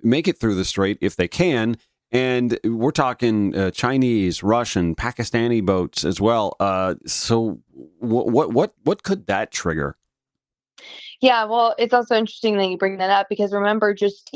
make it through the Strait if they can. And we're talking Chinese, Russian, Pakistani boats as well. So what could that trigger? Yeah, well, it's also interesting that you bring that up because remember just,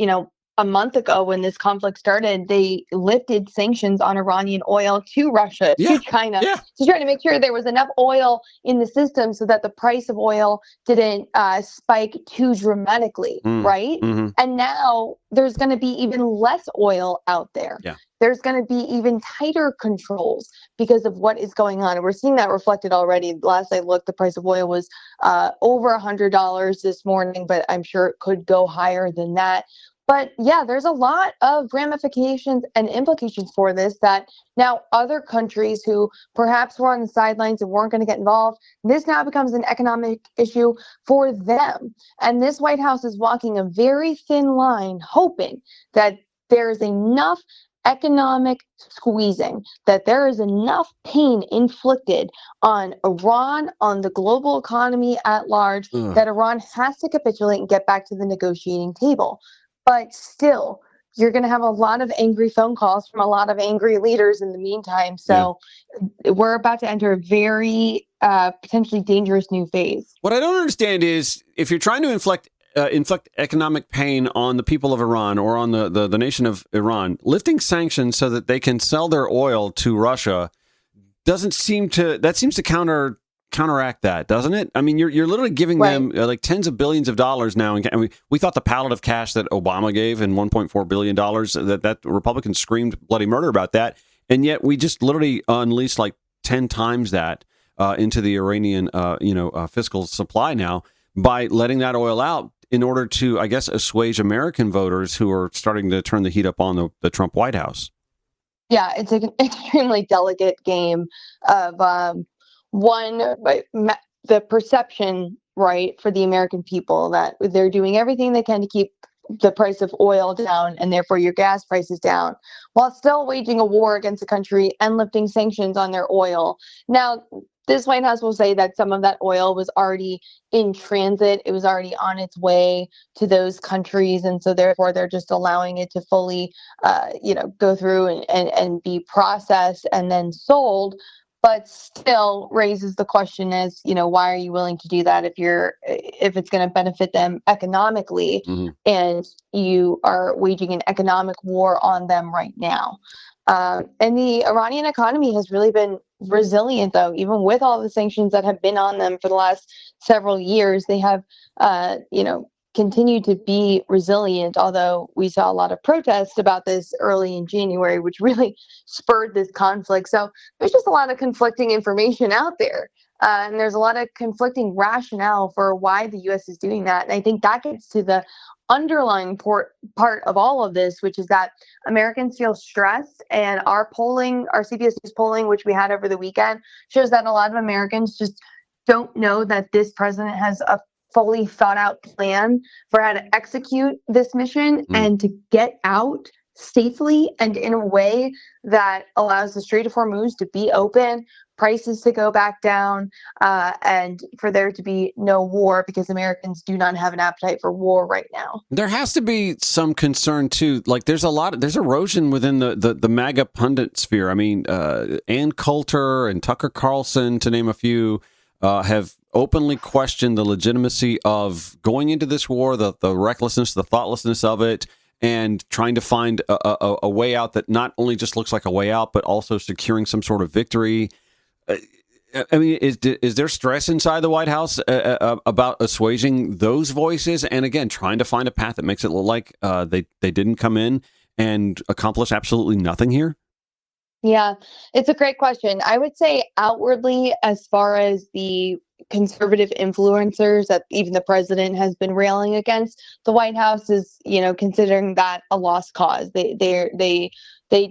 a month ago when this conflict started, they lifted sanctions on Iranian oil to Russia, to China, to try to make sure there was enough oil in the system so that the price of oil didn't spike too dramatically, right? And now there's going to be even less oil out there. Yeah. There's going to be even tighter controls because of what is going on. And we're seeing that reflected already. Last I looked, the price of oil was over $100 this morning, but I'm sure it could go higher than that. But yeah, there's a lot of ramifications and implications for this that now other countries who perhaps were on the sidelines and weren't going to get involved, this now becomes an economic issue for them. And this White House is walking a very thin line, hoping that there is enough economic squeezing, that there is enough pain inflicted on Iran, on the global economy at large, that Iran has to capitulate and get back to the negotiating table. But still, you're going to have a lot of angry phone calls from a lot of angry leaders in the meantime. So we're about to enter a very potentially dangerous new phase. What I don't understand is if you're trying to inflict economic pain on the people of Iran or on the nation of Iran, lifting sanctions so that they can sell their oil to Russia seems to counteract that, doesn't it? I mean, you're literally giving them like tens of billions of dollars now. And we thought the pallet of cash that Obama gave and $1.4 billion, that Republicans screamed bloody murder about that. And yet we just literally unleashed like 10 times that into the Iranian, fiscal supply now by letting that oil out in order to, I guess, assuage American voters who are starting to turn the heat up on the Trump White House. Yeah, it's an extremely delicate game of the perception, right, for the American people that they're doing everything they can to keep the price of oil down and therefore your gas prices down, while still waging a war against the country and lifting sanctions on their oil. Now, this White House will say that some of that oil was already in transit. It was already on its way to those countries. And so therefore, they're just allowing it to fully, go through and be processed and then sold. But still raises the question as, why are you willing to do that if it's going to benefit them economically, and you are waging an economic war on them right now? And the Iranian economy has really been resilient, though, even with all the sanctions that have been on them for the last several years. They have, continued to be resilient, although we saw a lot of protests about this early in January, which really spurred this conflict. So there's just a lot of conflicting information out there. And there's a lot of conflicting rationale for why the U.S. is doing that. And I think that gets to the underlying part of all of this, which is that Americans feel stressed. And our CBS News polling, which we had over the weekend, shows that a lot of Americans just don't know that this president has a fully thought out plan for how to execute this mission and to get out safely and in a way that allows the Strait of Hormuz to be open, prices to go back down, and for there to be no war, because Americans do not have an appetite for war right now. There has to be some concern too. Like there's erosion within the MAGA pundit sphere. I mean, Ann Coulter and Tucker Carlson, to name a few, have openly questioned the legitimacy of going into this war, the recklessness, the thoughtlessness of it, and trying to find a way out that not only just looks like a way out, but also securing some sort of victory. I mean, is there stress inside the White House about assuaging those voices? And again, trying to find a path that makes it look like they didn't come in and accomplish absolutely nothing here? Yeah, it's a great question. I would say outwardly, as far as the conservative influencers that even the president has been railing against, the White House is, considering that a lost cause. They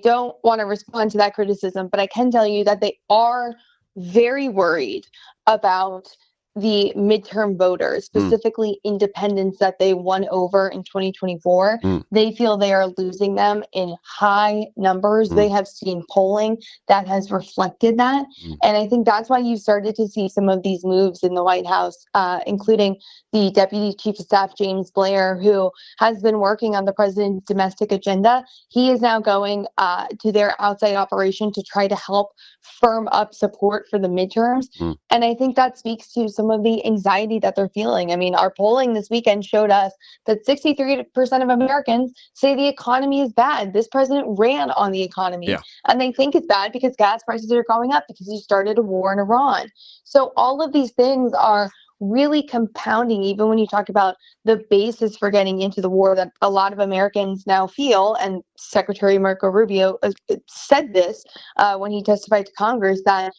don't want to respond to that criticism, but I can tell you that they are very worried about the midterm voters, specifically independents that they won over in 2024. They feel they are losing them in high numbers. They have seen polling that has reflected that. And I think that's why you started to see some of these moves in the White House, including the Deputy Chief of Staff, James Blair, who has been working on the president's domestic agenda. He is now going to their outside operation to try to help firm up support for the midterms. And I think that speaks to some of the anxiety that they're feeling. I mean, our polling this weekend showed us that 63% of Americans say the economy is bad. This president ran on the economy, and they think it's bad because gas prices are going up because he started a war in Iran. So all of these things are really compounding, even when you talk about the basis for getting into the war that a lot of Americans now feel. And Secretary Marco Rubio said this when he testified to Congress, that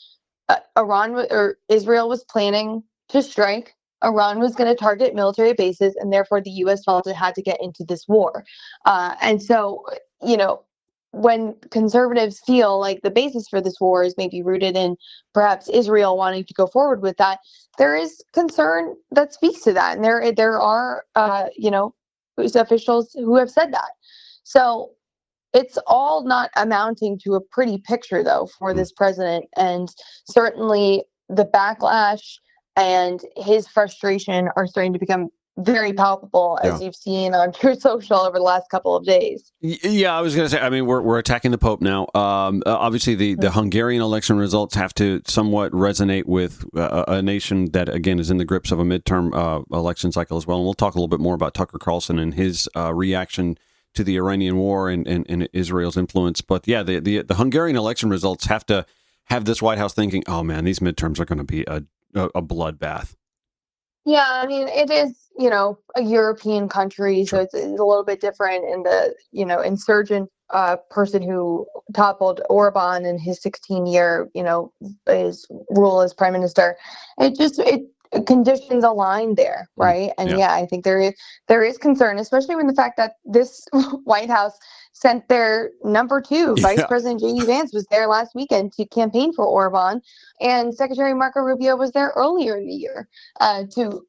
Israel was planning to strike. Iran was going to target military bases, and therefore the U.S. felt it had to get into this war. And so, when conservatives feel like the basis for this war is maybe rooted in perhaps Israel wanting to go forward with that, there is concern that speaks to that. And there are, officials who have said that. So it's all not amounting to a pretty picture, though, for this president. And certainly the backlash and his frustration are starting to become very palpable, as you've seen on Truth Social over the last couple of days. Yeah, I was going to say, I mean, we're attacking the Pope now. Obviously, the Hungarian election results have to somewhat resonate with a nation that, again, is in the grips of a midterm election cycle as well. And we'll talk a little bit more about Tucker Carlson and his reaction to the Iranian war and Israel's influence. But yeah, the Hungarian election results have to have this White House thinking, oh man, these midterms are going to be a bloodbath. Yeah, I mean, it is, a European country, so it's a little bit different. And the, insurgent person who toppled Orban in his 16-year, his rule as prime minister, it conditions aligned there, right? And I think there is concern, especially when the fact that this White House sent their number 2, Vice President J.D. Vance was there last weekend to campaign for Orban, and Secretary Marco Rubio was there earlier in the year to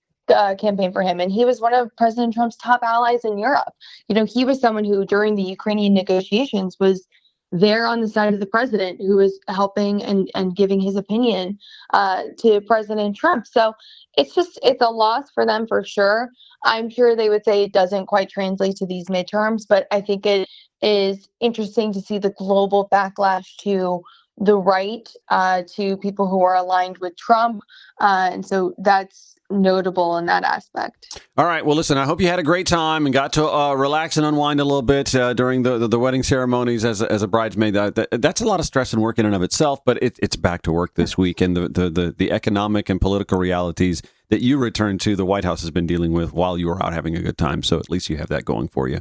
campaign for him. And he was one of President Trump's top allies in Europe. He was someone who, during the Ukrainian negotiations, was there on the side of the president, who was helping and giving his opinion to President Trump. So it's a loss for them for sure. I'm sure they would say it doesn't quite translate to these midterms, but I think it is interesting to see the global backlash to the right, to people who are aligned with Trump. And so that's notable in that aspect. All right. Well, listen, I hope you had a great time and got to relax and unwind a little bit during the wedding ceremonies as a bridesmaid. That's a lot of stress and work in and of itself, but it's back to work this week, and the economic and political realities that you return to, the White House has been dealing with while you were out having a good time. So at least you have that going for you.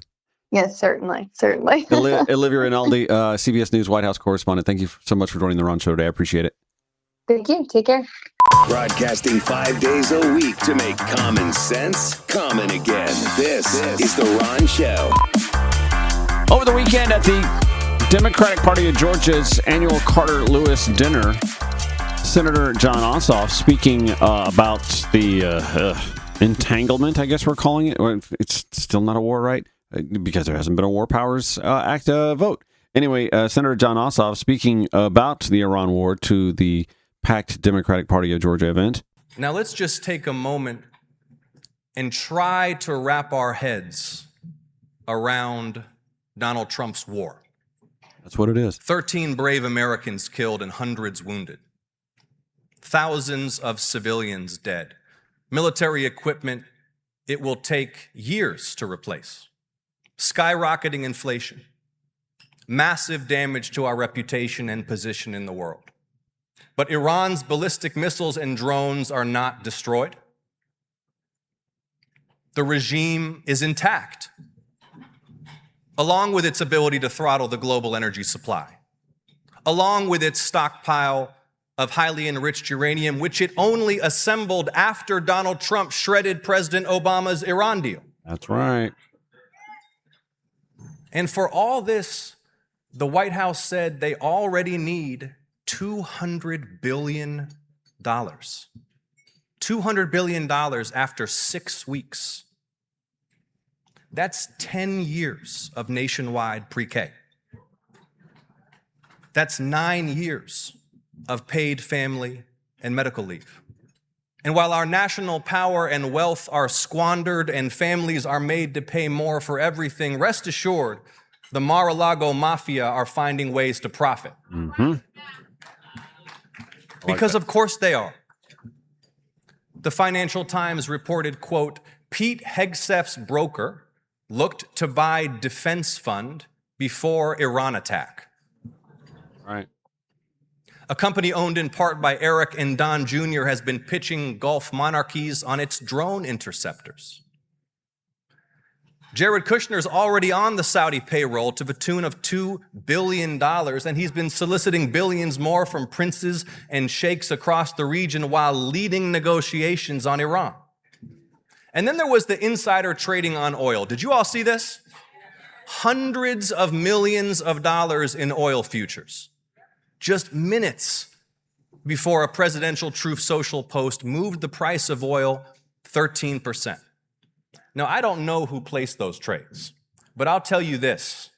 Yes, certainly. Olivia Rinaldi, CBS News White House correspondent. Thank you so much for joining the Ron Show today. I appreciate it. Thank you. Take care. Broadcasting 5 days a week to make common sense common again. This is The Ron Show. Over the weekend at the Democratic Party of Georgia's annual Carter-Lewis dinner, Senator Jon Ossoff speaking about the entanglement, I guess we're calling it. It's still not a war, right? Because there hasn't been a War Powers Act vote. Anyway, Senator Jon Ossoff speaking about the Iran war to the packed Democratic Party of Georgia event. Now let's just take a moment and try to wrap our heads around Donald Trump's war. That's what it is. 13 brave Americans killed and hundreds wounded. Thousands of civilians dead. Military equipment it will take years to replace. Skyrocketing inflation. Massive damage to our reputation and position in the world. But Iran's ballistic missiles and drones are not destroyed. The regime is intact, along with its ability to throttle the global energy supply, along with its stockpile of highly enriched uranium, which it only assembled after Donald Trump shredded President Obama's Iran deal. That's right. And for all this, the White House said they already need $200 billion. $200 billion after 6 weeks. That's 10 years of nationwide pre-K. That's 9 years of paid family and medical leave. And while our national power and wealth are squandered and families are made to pay more for everything, rest assured, the Mar-a-Lago mafia are finding ways to profit. Mm-hmm. Because of course they are. The Financial Times reported, quote, Pete Hegseth's broker looked to buy defense fund before Iran attack. Right. A company owned in part by Eric and Don Jr. has been pitching Gulf monarchies on its drone interceptors. Jared Kushner's already on the Saudi payroll to the tune of $2 billion, and he's been soliciting billions more from princes and sheikhs across the region while leading negotiations on Iran. And then there was the insider trading on oil. Did you all see this? Hundreds of millions of dollars in oil futures. Just minutes before a presidential Truth Social post moved the price of oil 13%. Now, I don't know who placed those trades, but I'll tell you this.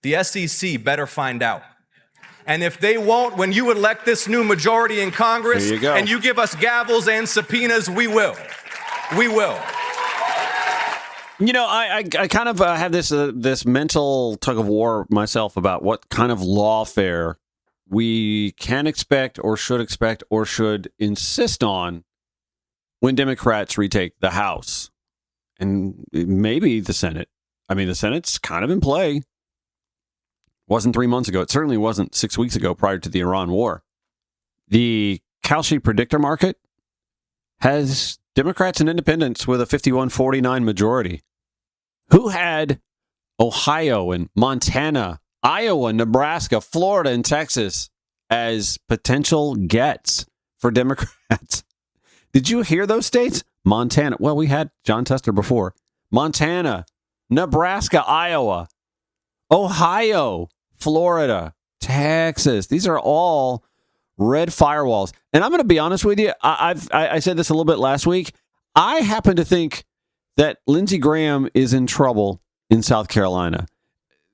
The SEC better find out. And if they won't, when you elect this new majority in Congress and you give us gavels and subpoenas, we will. We will. You know, I kind of have this mental tug of war myself about what kind of lawfare we can expect or should insist on when Democrats retake the House and maybe the Senate. I mean, the Senate's kind of in play. Wasn't 3 months ago. It certainly wasn't 6 weeks ago prior to the Iran war. The Kalshi predictor market has Democrats and independents with a 51-49 majority. Who had Ohio and Montana, Iowa, Nebraska, Florida, and Texas as potential gets for Democrats? Did you hear those states? Montana. Well, we had John Tester before. Montana, Nebraska, Iowa, Ohio, Florida, Texas. These are all red firewalls. And I'm going to be honest with you. I said this a little bit last week. I happen to think that Lindsey Graham is in trouble in South Carolina.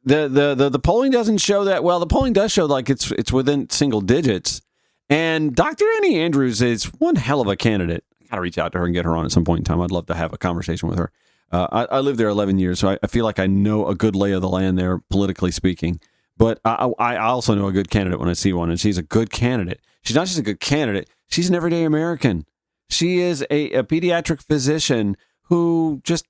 The polling doesn't show that. Well, the polling does show like it's within single digits. And Dr. Annie Andrews is one hell of a candidate. I got to reach out to her and get her on at some point in time. I'd love to have a conversation with her. I lived there 11 years, so I feel like I know a good lay of the land there, politically speaking. But I also know a good candidate when I see one, and she's a good candidate. She's not just a good candidate. She's an everyday American. She is a pediatric physician who just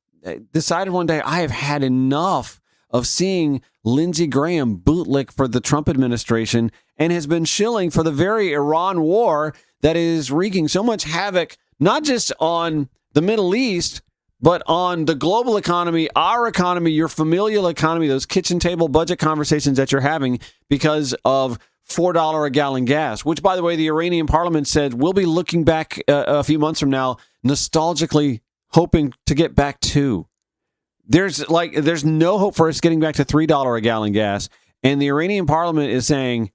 decided one day, I have had enough of seeing Lindsey Graham bootlick for the Trump administration and has been shilling for the very Iran war that is wreaking so much havoc, not just on the Middle East, but on the global economy, our economy, your familial economy, those kitchen table budget conversations that you're having because of $4 a gallon gas, which, by the way, the Iranian parliament said we'll be looking back a few months from now, nostalgically hoping to get back to. There's no hope for us getting back to $3 a gallon gas. And the Iranian parliament is saying,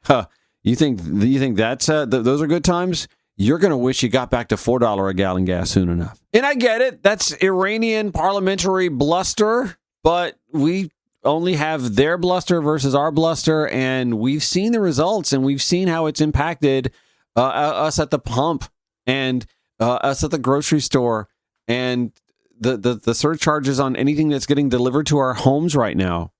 you think that's those are good times? You're going to wish you got back to $4 a gallon gas soon enough. And I get it. That's Iranian parliamentary bluster, but we only have their bluster versus our bluster, and we've seen the results, and we've seen how it's impacted us at the pump and us at the grocery store and the surcharges on anything that's getting delivered to our homes right now.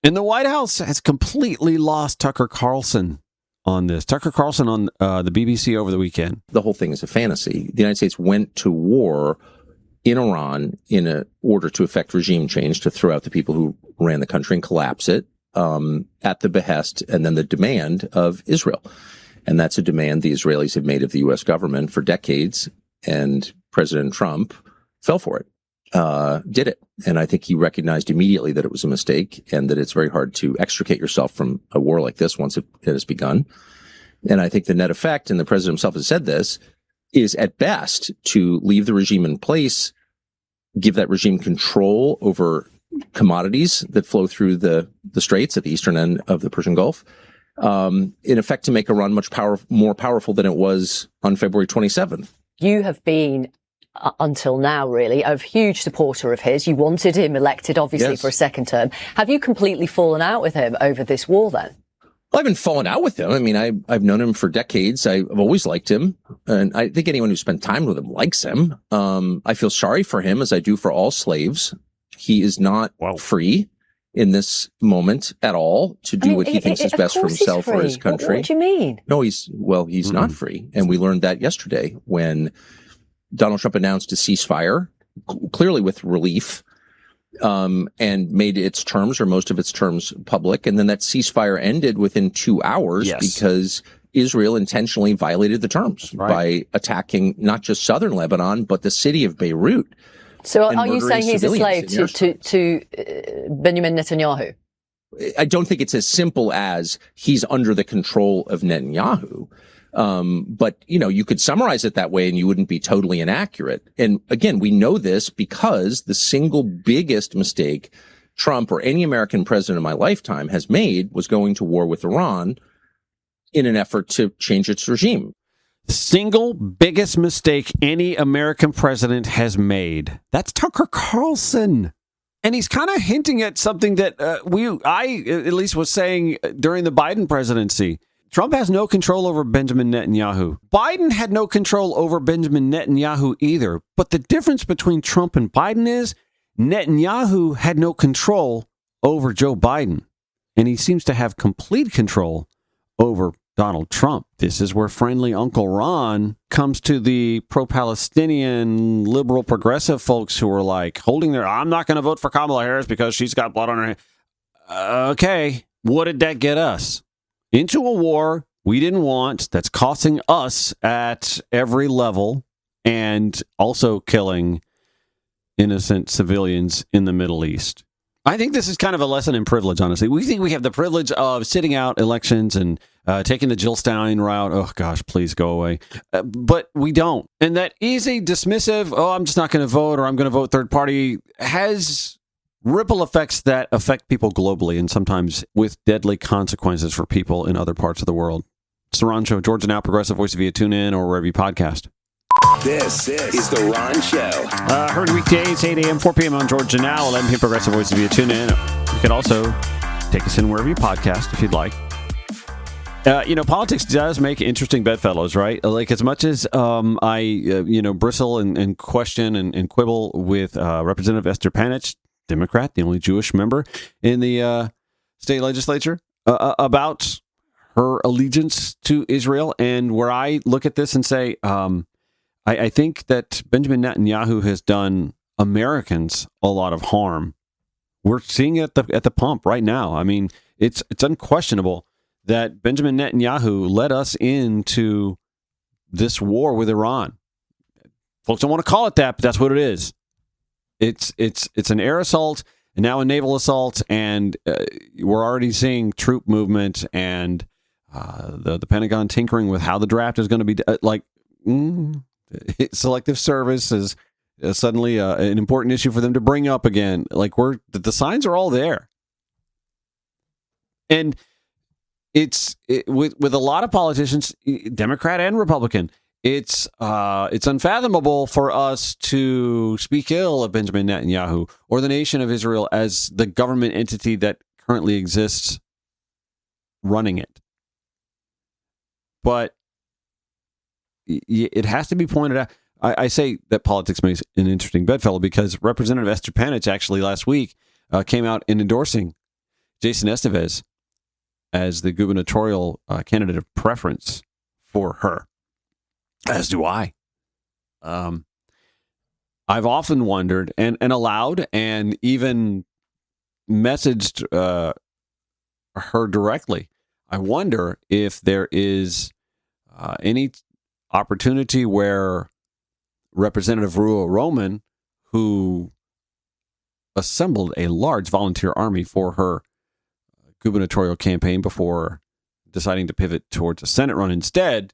And the White House has completely lost Tucker Carlson on this. Tucker Carlson on the BBC over the weekend. The whole thing is a fantasy. The United States went to war in Iran in order to effect regime change, to throw out the people who ran the country and collapse it at the behest and then the demand of Israel. And that's a demand the Israelis have made of the U.S. government for decades. And President Trump fell for it, did it. And I think he recognized immediately that it was a mistake and that it's very hard to extricate yourself from a war like this once it has begun. And I think the net effect, and the president himself has said this, is at best to leave the regime in place, give that regime control over commodities that flow through the straits at the eastern end of the Persian Gulf, in effect to make Iran much more powerful than it was on February 27th. You have been, until now, really, a huge supporter of his. You wanted him elected, obviously, yes, for a second term. Have you completely fallen out with him over this war, then? Well, I haven't fallen out with him. I mean, I've known him for decades. I've always liked him. And I think anyone who spent time with him likes him. I feel sorry for him, as I do for all slaves. He is not free in this moment at all to do what he thinks is best for himself or his country. What do you mean? No, he's not free. And we learned that yesterday when Donald Trump announced a ceasefire, clearly with relief, and made its terms or most of its terms public. And then that ceasefire ended within 2 hours because Israel intentionally violated the terms by attacking not just southern Lebanon, but the city of Beirut. So are you saying he's a slave to Benjamin Netanyahu? I don't think it's as simple as he's under the control of Netanyahu. But, you know, you could summarize it that way and you wouldn't be totally inaccurate. And again, we know this because the single biggest mistake Trump or any American president in my lifetime has made was going to war with Iran in an effort to change its regime. Single biggest mistake any American president has made. That's Tucker Carlson. And he's kind of hinting at something that I at least was saying during the Biden presidency. Trump has no control over Benjamin Netanyahu. Biden had no control over Benjamin Netanyahu either. But the difference between Trump and Biden is Netanyahu had no control over Joe Biden. And he seems to have complete control over Donald Trump. This is where friendly Uncle Ron comes to the pro-Palestinian liberal progressive folks who are like holding their, I'm not going to vote for Kamala Harris because she's got blood on her hands. Okay, what did that get us? Into a war we didn't want that's costing us at every level and also killing innocent civilians in the Middle East. I think this is kind of a lesson in privilege, honestly. We think we have the privilege of sitting out elections and taking the Jill Stein route. Oh, gosh, please go away. But we don't. And that easy, dismissive, I'm just not going to vote or I'm going to vote third party has ripple effects that affect people globally and sometimes with deadly consequences for people in other parts of the world. It's The Ron Show. Georgia Now, Progressive Voice via TuneIn or wherever you podcast. This is The Ron Show. Heard weekdays, 8 a.m., 4 p.m. on Georgia Now, 11 p.m. Progressive Voice via TuneIn. You can also take us in wherever you podcast if you'd like. Politics does make interesting bedfellows, right? Like as much as I bristle and question and quibble with Representative Esther Panitch, Democrat, the only Jewish member in the state legislature, about her allegiance to Israel, and where I look at this and say, I think that Benjamin Netanyahu has done Americans a lot of harm. We're seeing it at the pump right now. I mean, it's unquestionable that Benjamin Netanyahu led us into this war with Iran. Folks don't want to call it that, but that's what it is. It's an air assault and now a naval assault, and we're already seeing troop movement and the Pentagon tinkering with how the draft is going to be selective service is suddenly an important issue for them to bring up again. Like the signs are all there, and with a lot of politicians, Democrat and Republican, it's unfathomable for us to speak ill of Benjamin Netanyahu or the nation of Israel as the government entity that currently exists running it. But it has to be pointed out. I say that politics makes an interesting bedfellow because Representative Esther Panitch actually last week came out in endorsing Jason Estevez as the gubernatorial candidate of preference for her, as do I. I've often wondered and aloud and even messaged her directly. I wonder if there is any opportunity where Representative Ruah Roman, who assembled a large volunteer army for her gubernatorial campaign before deciding to pivot towards a Senate run instead,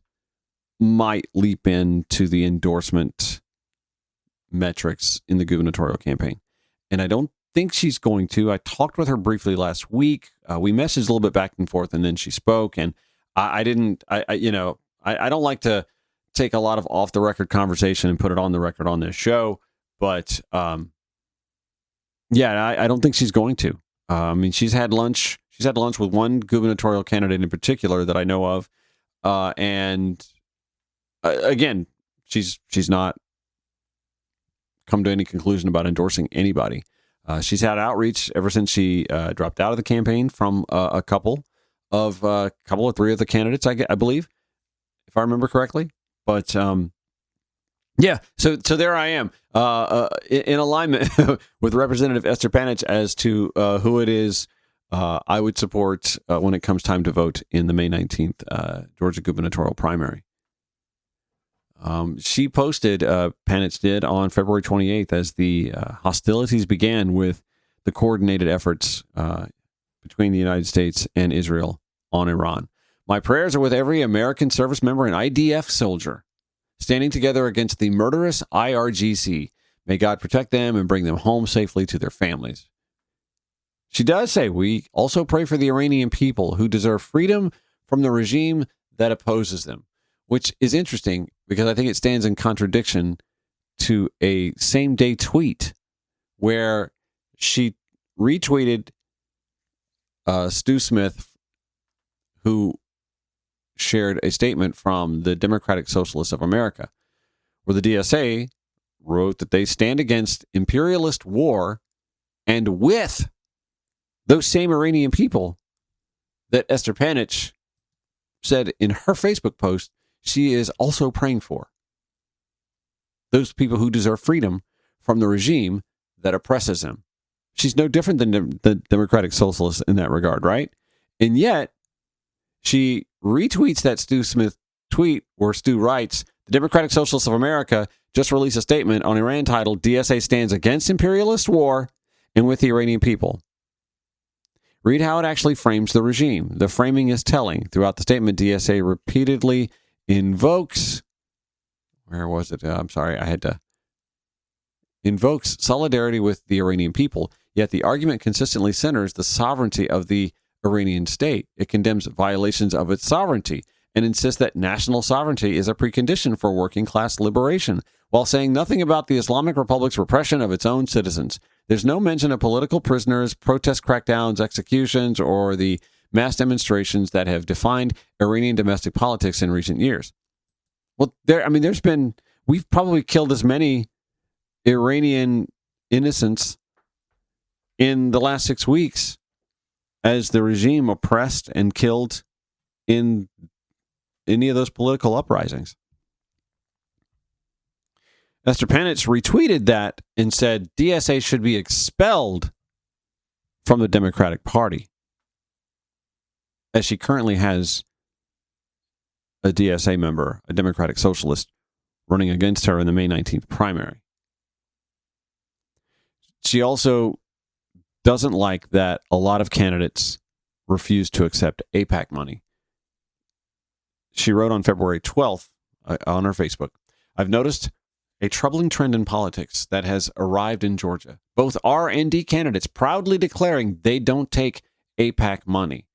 might leap into the endorsement metrics in the gubernatorial campaign. And I don't think she's going to. I talked with her briefly last week. We messaged a little bit back and forth, and then she spoke. And I don't like to take a lot of off the record conversation and put it on the record on this show, but I don't think she's going to. I mean, she's had lunch with one gubernatorial candidate in particular that I know of, and again, she's not come to any conclusion about endorsing anybody. She's had outreach ever since she dropped out of the campaign from a couple or three of the candidates, I believe, if I remember correctly. But so there I am in alignment with Representative Esther Panitch as to who it is I would support when it comes time to vote in the May 19th Georgia gubernatorial primary. She posted, Panitch did, on February 28th as the hostilities began with the coordinated efforts between the United States and Israel on Iran. My prayers are with every American service member and IDF soldier standing together against the murderous IRGC. May God protect them and bring them home safely to their families. She does say, we also pray for the Iranian people who deserve freedom from the regime that opposes them, which is interesting because I think it stands in contradiction to a same-day tweet where she retweeted Stu Smith, who shared a statement from the Democratic Socialists of America, where the DSA wrote that they stand against imperialist war and with those same Iranian people that Esther Panitch said in her Facebook post she is also praying for. Those people who deserve freedom from the regime that oppresses them. She's no different than the Democratic Socialists in that regard, right? And yet, she retweets that Stu Smith tweet where Stu writes, the Democratic Socialists of America just released a statement on Iran titled, DSA stands against imperialist war and with the Iranian people. Read how it actually frames the regime. The framing is telling. Throughout the statement, DSA repeatedly invokes, where was it? I'm sorry, I had to. Invokes solidarity with the Iranian people, yet the argument consistently centers the sovereignty of the Iranian state. It condemns violations of its sovereignty and insists that national sovereignty is a precondition for working class liberation, while saying nothing about the Islamic Republic's repression of its own citizens. There's no mention of political prisoners, protest crackdowns, executions, or the mass demonstrations that have defined Iranian domestic politics in recent years. Well, we've probably killed as many Iranian innocents in the last 6 weeks as the regime oppressed and killed in any of those political uprisings. Esther Panitch retweeted that and said DSA should be expelled from the Democratic Party, as she currently has a DSA member, a Democratic Socialist, running against her in the May 19th primary. She also doesn't like that a lot of candidates refuse to accept AIPAC money. She wrote on February 12th on her Facebook, I've noticed a troubling trend in politics that has arrived in Georgia. Both R and D candidates proudly declaring they don't take AIPAC money,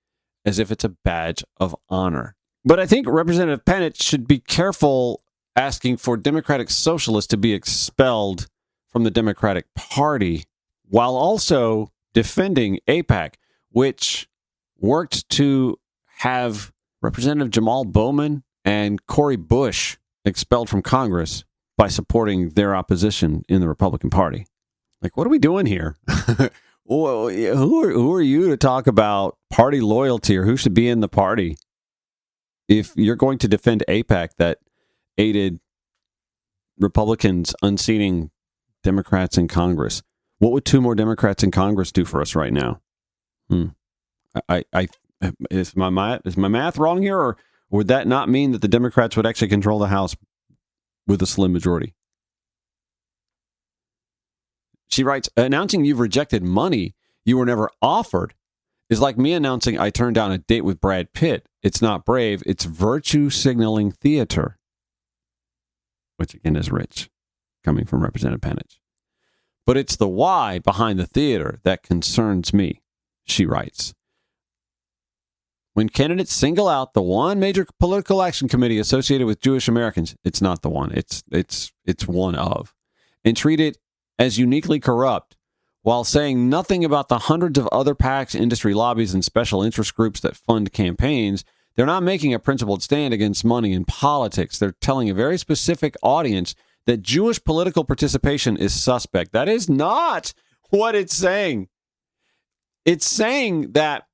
as if it's a badge of honor. But I think Representative Panitch should be careful asking for Democratic Socialists to be expelled from the Democratic Party, while also defending AIPAC, which worked to have Representative Jamal Bowman and Cori Bush expelled from Congress by supporting their opposition in the Republican Party. Like, what are we doing here? Well, who are you to talk about party loyalty or who should be in the party if you're going to defend AIPAC that aided Republicans unseating Democrats in Congress? What would 2 more Democrats in Congress do for us right now? Is my math wrong here, or would that not mean that the Democrats would actually control the House with a slim majority? She writes, announcing you've rejected money you were never offered is like me announcing I turned down a date with Brad Pitt. It's not brave, it's virtue signaling theater. Which again is rich, coming from Representative Panitch. But it's the why behind the theater that concerns me, she writes. When candidates single out the one major political action committee associated with Jewish Americans, it's not the one, it's one of, and treat it as uniquely corrupt, while saying nothing about the hundreds of other PACs, industry lobbies, and special interest groups that fund campaigns, they're not making a principled stand against money in politics. They're telling a very specific audience that Jewish political participation is suspect. That is not what it's saying. It's saying that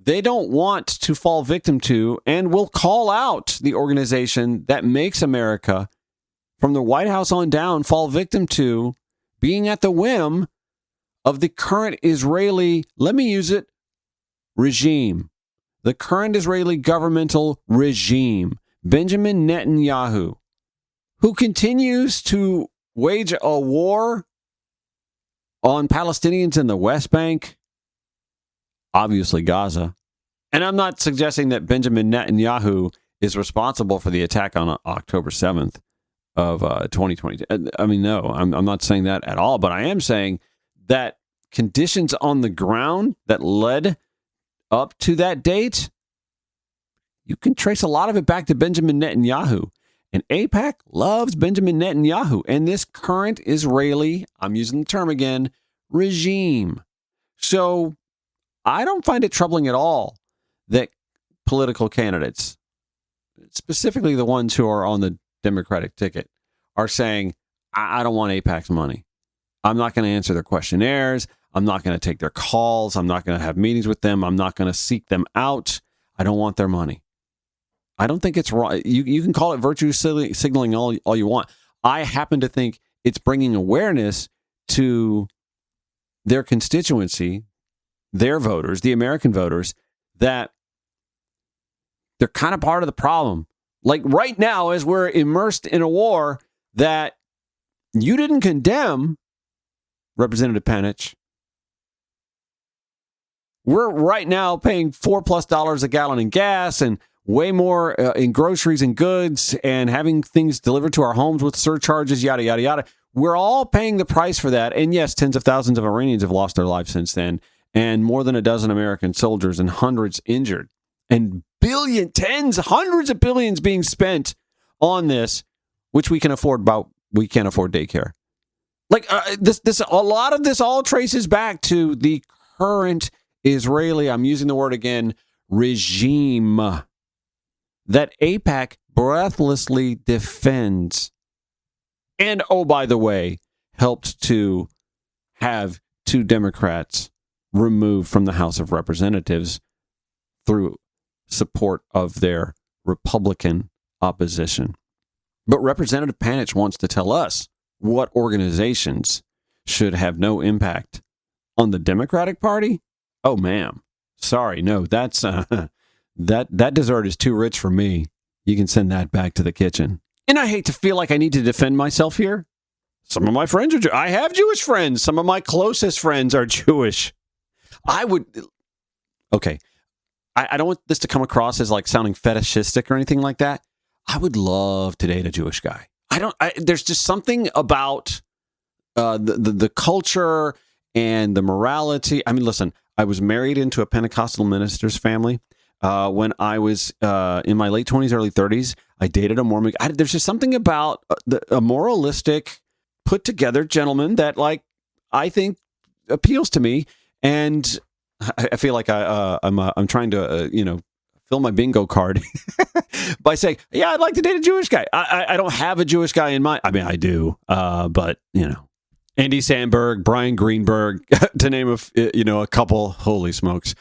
they don't want to fall victim to and will call out the organization that makes America, from the White House on down, fall victim to being at the whim of the current Israeli, let me use it, regime. The current Israeli governmental regime, Benjamin Netanyahu, who continues to wage a war on Palestinians in the West Bank, obviously Gaza. And I'm not suggesting that Benjamin Netanyahu is responsible for the attack on October 7th of 2020. I mean, no, I'm not saying that at all, but I am saying that conditions on the ground that led up to that date, you can trace a lot of it back to Benjamin Netanyahu. And AIPAC loves Benjamin Netanyahu. And this current Israeli, I'm using the term again, regime. So I don't find it troubling at all that political candidates, specifically the ones who are on the Democratic ticket, are saying, I don't want AIPAC's money. I'm not going to answer their questionnaires. I'm not going to take their calls. I'm not going to have meetings with them. I'm not going to seek them out. I don't want their money. I don't think it's wrong. You can call it virtue signaling all you want. I happen to think it's bringing awareness to their constituency, their voters, the American voters, that they're kind of part of the problem. Like right now, as we're immersed in a war that you didn't condemn, Representative Panitch, we're right now paying $4+ a gallon in gas and way more in groceries and goods and having things delivered to our homes with surcharges, yada, yada, yada. We're all paying the price for that. And yes, tens of thousands of Iranians have lost their lives since then, and more than a dozen American soldiers and hundreds injured, and hundreds of billions being spent on this, which we can afford, but we can't afford daycare. Like a lot of this all traces back to the current Israeli, I'm using the word again, regime that AIPAC breathlessly defends. And, oh, by the way, helped to have 2 Democrats removed from the House of Representatives through support of their Republican opposition. But Representative Panitch wants to tell us what organizations should have no impact on the Democratic Party. Oh, ma'am. Sorry. No, that's that dessert is too rich for me. You can send that back to the kitchen. And I hate to feel like I need to defend myself here. Some of my friends are I have Jewish friends. Some of my closest friends are Jewish. I don't want this to come across as like sounding fetishistic or anything like that. I would love to date a Jewish guy. There's just something about the culture and the morality. I mean, listen, I was married into a Pentecostal minister's family. When I was in my late 20s, early 30s, I dated a Mormon. There's just something about a moralistic, put together gentleman that, like, I think appeals to me. And I feel like I'm trying to, fill my bingo card by saying, yeah, I'd like to date a Jewish guy. I don't have a Jewish guy in mind. I mean, I do, but, Andy Samberg, Brian Greenberg, to name a couple. Holy smokes.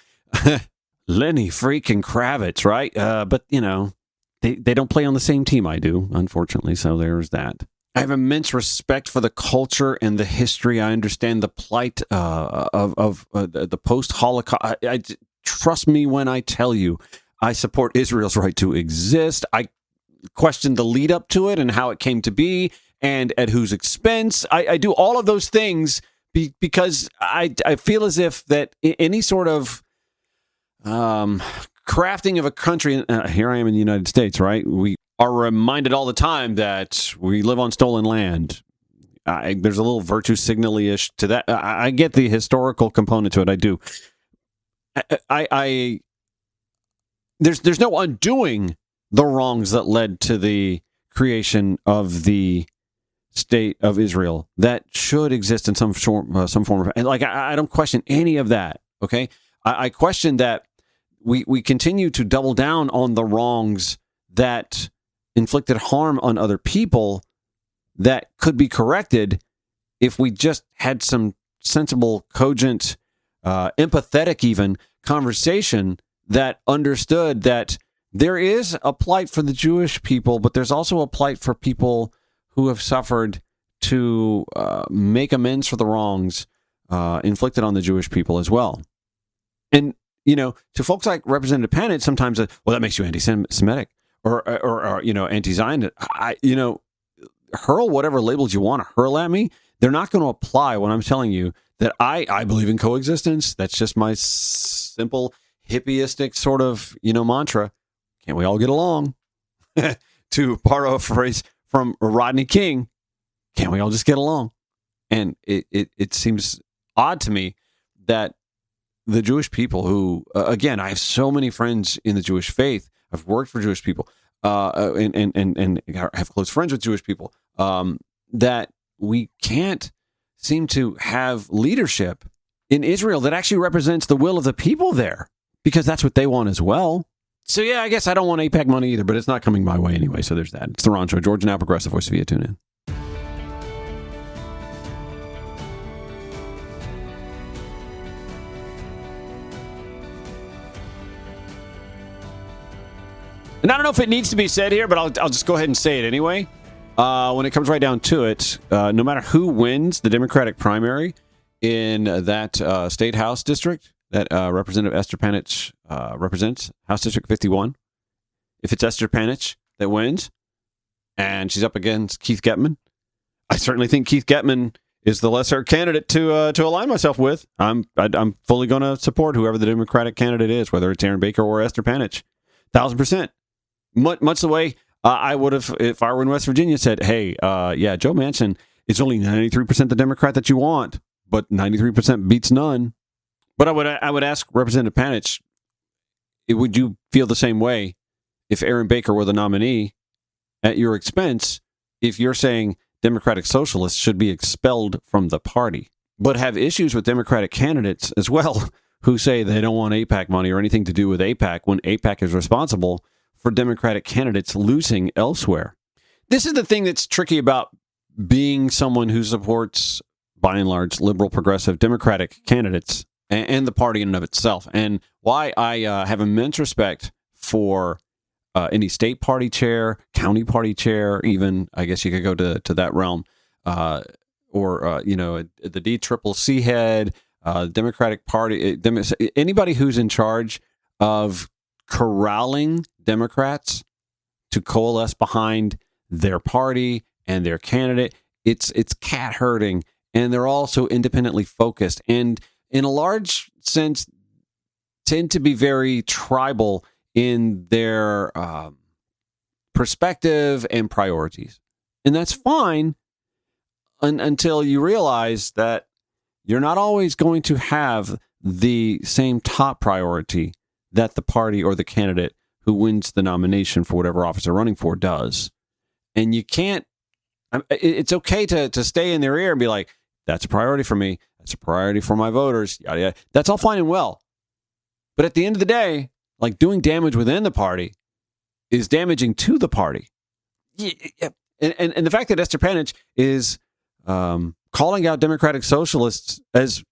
Lenny freaking Kravitz, right? But, they don't play on the same team I do, unfortunately. So there's that. I have immense respect for the culture and the history. I understand the plight of the post-Holocaust. Trust me when I tell you, I support Israel's right to exist. I question the lead up to it and how it came to be and at whose expense. I do all of those things because I feel as if that any sort of crafting of a country, here I am in the United States, right? We are reminded all the time that we live on stolen land. There's a little virtue signal-ish to that. I get the historical component to it. I do. There's no undoing the wrongs that led to the creation of the state of Israel that should exist in some form of, and like I don't question any of that. Okay, I question that we continue to double down on the wrongs that inflicted harm on other people that could be corrected if we just had some sensible, cogent, empathetic even conversation that understood that there is a plight for the Jewish people, but there's also a plight for people who have suffered to make amends for the wrongs inflicted on the Jewish people as well. And, to folks like Representative Panitch, sometimes, that makes you anti-Semitic or anti-Zionist. Hurl whatever labels you want to hurl at me. They're not going to apply when I'm telling you that I believe in coexistence. That's just my simple hippieistic sort of, mantra. Can't we all get along? To borrow a phrase from Rodney King, can't we all just get along? And it seems odd to me that the Jewish people who, again, I have so many friends in the Jewish faith. I've worked for Jewish people and have close friends with Jewish people, that we can't seem to have leadership in Israel that actually represents the will of the people there, because that's what they want as well. So yeah, I guess I don't want AIPAC money either, but it's not coming my way anyway, so there's that. It's the Ron Show. Georgia Now, Progressive Voice via TuneIn. And I don't know if it needs to be said here, but I'll just go ahead and say it anyway. When it comes right down to it, no matter who wins the Democratic primary in that state House district that Representative Esther Panitch represents, House District 51, if it's Esther Panitch that wins and she's up against Keith Getman, I certainly think Keith Getman is the lesser candidate to align myself with. I'm fully going to support whoever the Democratic candidate is, whether it's Aaron Baker or Esther Panitch, 1,000%. Much the way I would have, if I were in West Virginia, said, hey, yeah, Joe Manchin is only 93% the Democrat that you want, but 93% beats none. But I would ask Representative Panitch, would you feel the same way if Aaron Baker were the nominee at your expense, if you're saying Democratic Socialists should be expelled from the party, but have issues with Democratic candidates as well who say they don't want AIPAC money or anything to do with AIPAC when AIPAC is responsible for Democratic candidates losing elsewhere? This is the thing that's tricky about being someone who supports, by and large, liberal, progressive, Democratic candidates and the party in and of itself, and why I have immense respect for any state party chair, county party chair, even, I guess you could go to that realm, or the DCCC head, Democratic Party, anybody who's in charge of corralling Democrats to coalesce behind their party and their candidate. It's cat herding, and they're also independently focused, and in a large sense tend to be very tribal in their perspective and priorities. And that's fine until you realize that you're not always going to have the same top priority that the party or the candidate who wins the nomination for whatever office they're running for does. And you can't, it's okay to stay in their ear and be like, that's a priority for me. That's a priority for my voters. Yada, yada. That's all fine and well. But at the end of the day, like, doing damage within the party is damaging to the party. Yeah. And the fact that Esther Panitch is calling out Democratic Socialists as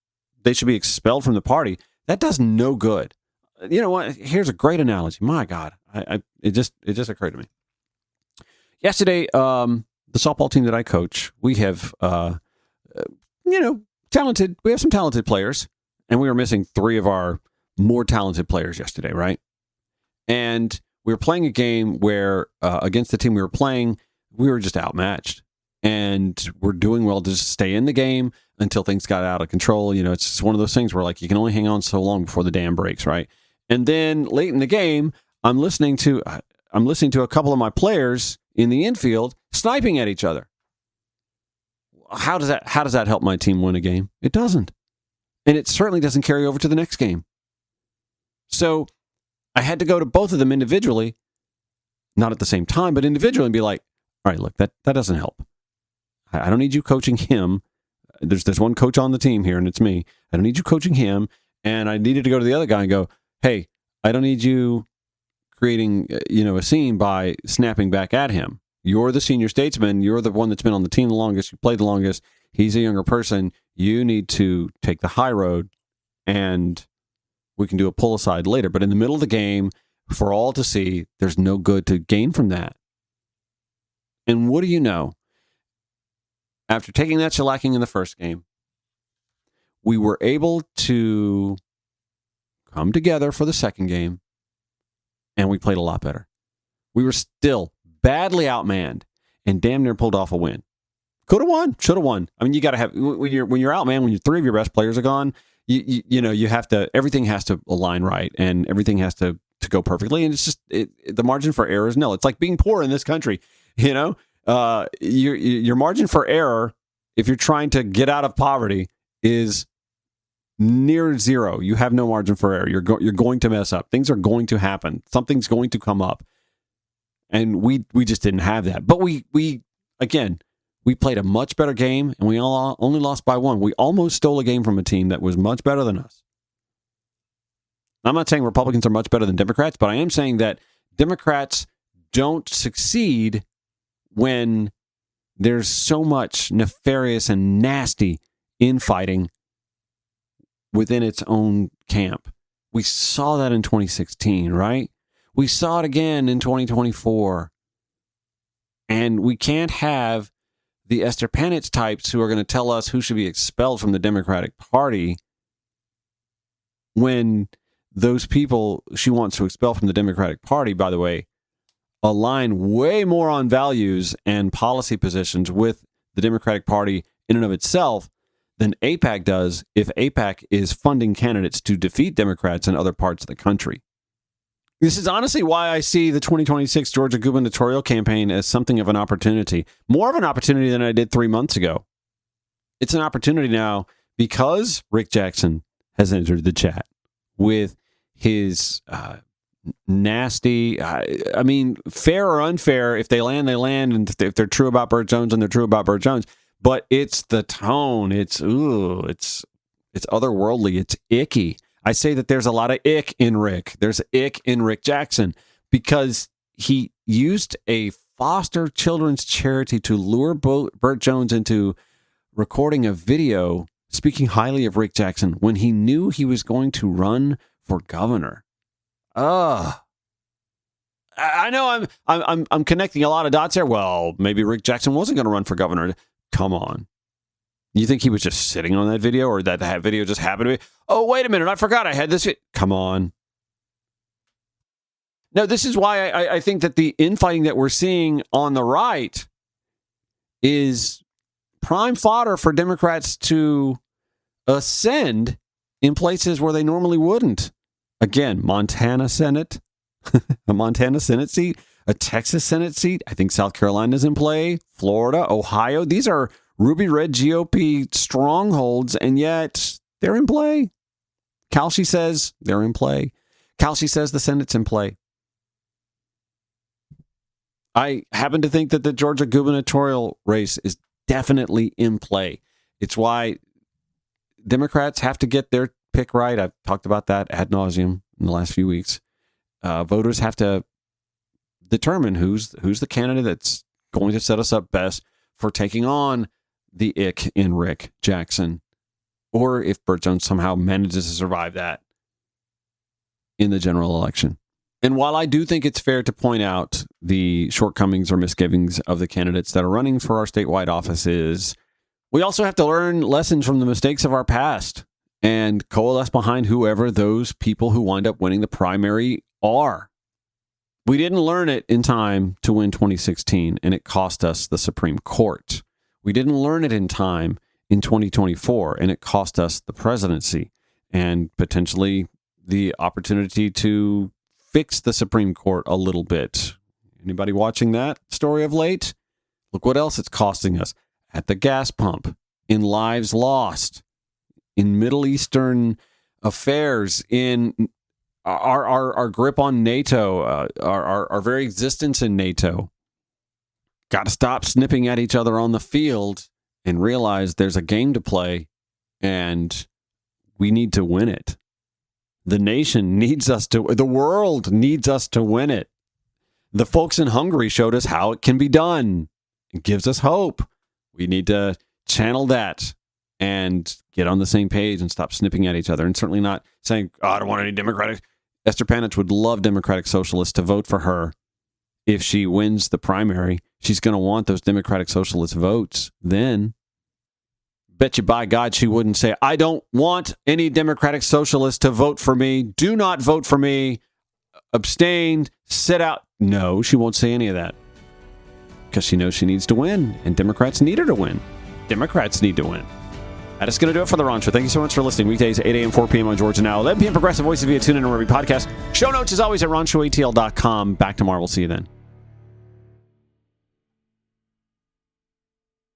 they should be expelled from the party, that does no good. You know what? Here's a great analogy. My God, it just occurred to me. Yesterday, the softball team that I coach, we have, talented. We have some talented players, and we were missing 3 of our more talented players yesterday, right? And we were playing a game where against the team we were playing, we were just outmatched, and we're doing well to just stay in the game until things got out of control. You know, it's just one of those things where, like, you can only hang on so long before the dam breaks, right? And then late in the game, I'm listening to a couple of my players in the infield sniping at each other. How does that help my team win a game? It doesn't. And it certainly doesn't carry over to the next game. So I had to go to both of them individually, not at the same time, but individually, and be like, all right, look, that doesn't help. I don't need you coaching him. There's one coach on the team here, and it's me. I don't need you coaching him. And I needed to go to the other guy and go, hey, I don't need you creating, a scene by snapping back at him. You're the senior statesman. You're the one that's been on the team the longest. You played the longest. He's a younger person. You need to take the high road, and we can do a pull aside later. But in the middle of the game, for all to see, there's no good to gain from that. And what do you know? After taking that shellacking in the first game, we were able to come together for the second game, and we played a lot better. We were still badly outmanned and damn near pulled off a win. Could have won, should have won. I mean, you got to have, when you're outmanned, when 3 of your best players are gone, you have to, everything has to align right, and everything has to go perfectly. And it's just, the margin for error is nil. It's like being poor in this country. Your margin for error, if you're trying to get out of poverty, is near zero. You have no margin for error. You're going to mess up. Things are going to happen. Something's going to come up. And we just didn't have that. But we We played a much better game, and we only lost by 1. We almost stole a game from a team that was much better than us. I'm not saying Republicans are much better than Democrats, but I am saying that Democrats don't succeed when there's so much nefarious and nasty infighting within its own camp. We saw that in 2016, right? We saw it again in 2024. And we can't have the Esther Panitch types who are going to tell us who should be expelled from the Democratic Party when those people she wants to expel from the Democratic Party, by the way, align way more on values and policy positions with the Democratic Party in and of itself than AIPAC does if AIPAC is funding candidates to defeat Democrats in other parts of the country. This is honestly why I see the 2026 Georgia gubernatorial campaign as something of an opportunity, more of an opportunity than I did 3 months ago. It's an opportunity now because Rick Jackson has entered the chat with his nasty, fair or unfair, if they land, they land, and if they're true about Burt Jones, and they're true about Burt Jones. But it's the tone. It's otherworldly. It's icky. I say that there's a lot of ick in Rick. There's ick in Rick Jackson because he used a foster children's charity to lure Burt Jones into recording a video speaking highly of Rick Jackson when he knew he was going to run for governor. I know I'm connecting a lot of dots here. Well, maybe Rick Jackson wasn't going to run for governor. Come on. You think he was just sitting on that video, or that video just happened to be? Oh, wait a minute. I forgot I had this. Come on. No, this is why I think that the infighting that we're seeing on the right is prime fodder for Democrats to ascend in places where they normally wouldn't. Again, Montana Senate, a Montana Senate seat, a Texas Senate seat. I think South Carolina's in play, Florida, Ohio. These are ruby red GOP strongholds, and yet they're in play. Kalshi says they're in play. Kalshi says the Senate's in play. I happen to think that the Georgia gubernatorial race is definitely in play. It's why Democrats have to get their pick right. I've talked about that ad nauseum in the last few weeks. Voters have to determine who's the candidate that's going to set us up best for taking on the ick in Rick Jackson, or if Burt Jones somehow manages to survive that in the general election. And while I do think it's fair to point out the shortcomings or misgivings of the candidates that are running for our statewide offices, we also have to learn lessons from the mistakes of our past and coalesce behind whoever those people who wind up winning the primary are. We didn't learn it in time to win 2016, and it cost us the Supreme Court. We didn't learn it in time in 2024, and it cost us the presidency and potentially the opportunity to fix the Supreme Court a little bit. Anybody watching that story of late? Look what else it's costing us at the gas pump, in lives lost, in Middle Eastern affairs, in our grip on NATO, our very existence in NATO. Got to stop snipping at each other on the field and realize there's a game to play, and we need to win it. The nation needs us to, the world needs us to win it. The folks in Hungary showed us how it can be done. It gives us hope. We need to channel that and get on the same page and stop snipping at each other, and certainly not saying, oh, I don't want any Democratic. Esther Panitch would love Democratic Socialists to vote for her. If she wins the primary, she's going to want those Democratic Socialist votes. Then, bet you by God she wouldn't say, I don't want any Democratic Socialists to vote for me. Do not vote for me. Abstain. Sit out. No, she won't say any of that. Because she knows she needs to win, and Democrats need her to win. Democrats need to win. That is going to do it for The Ron Show. Thank you so much for listening. Weekdays, 8 a.m., 4 p.m. on Georgia Now. 11 p.m. Progressive Voices via TuneIn and wherever you podcast. Show notes, as always, at RonShowATL.com. Back tomorrow. We'll see you then.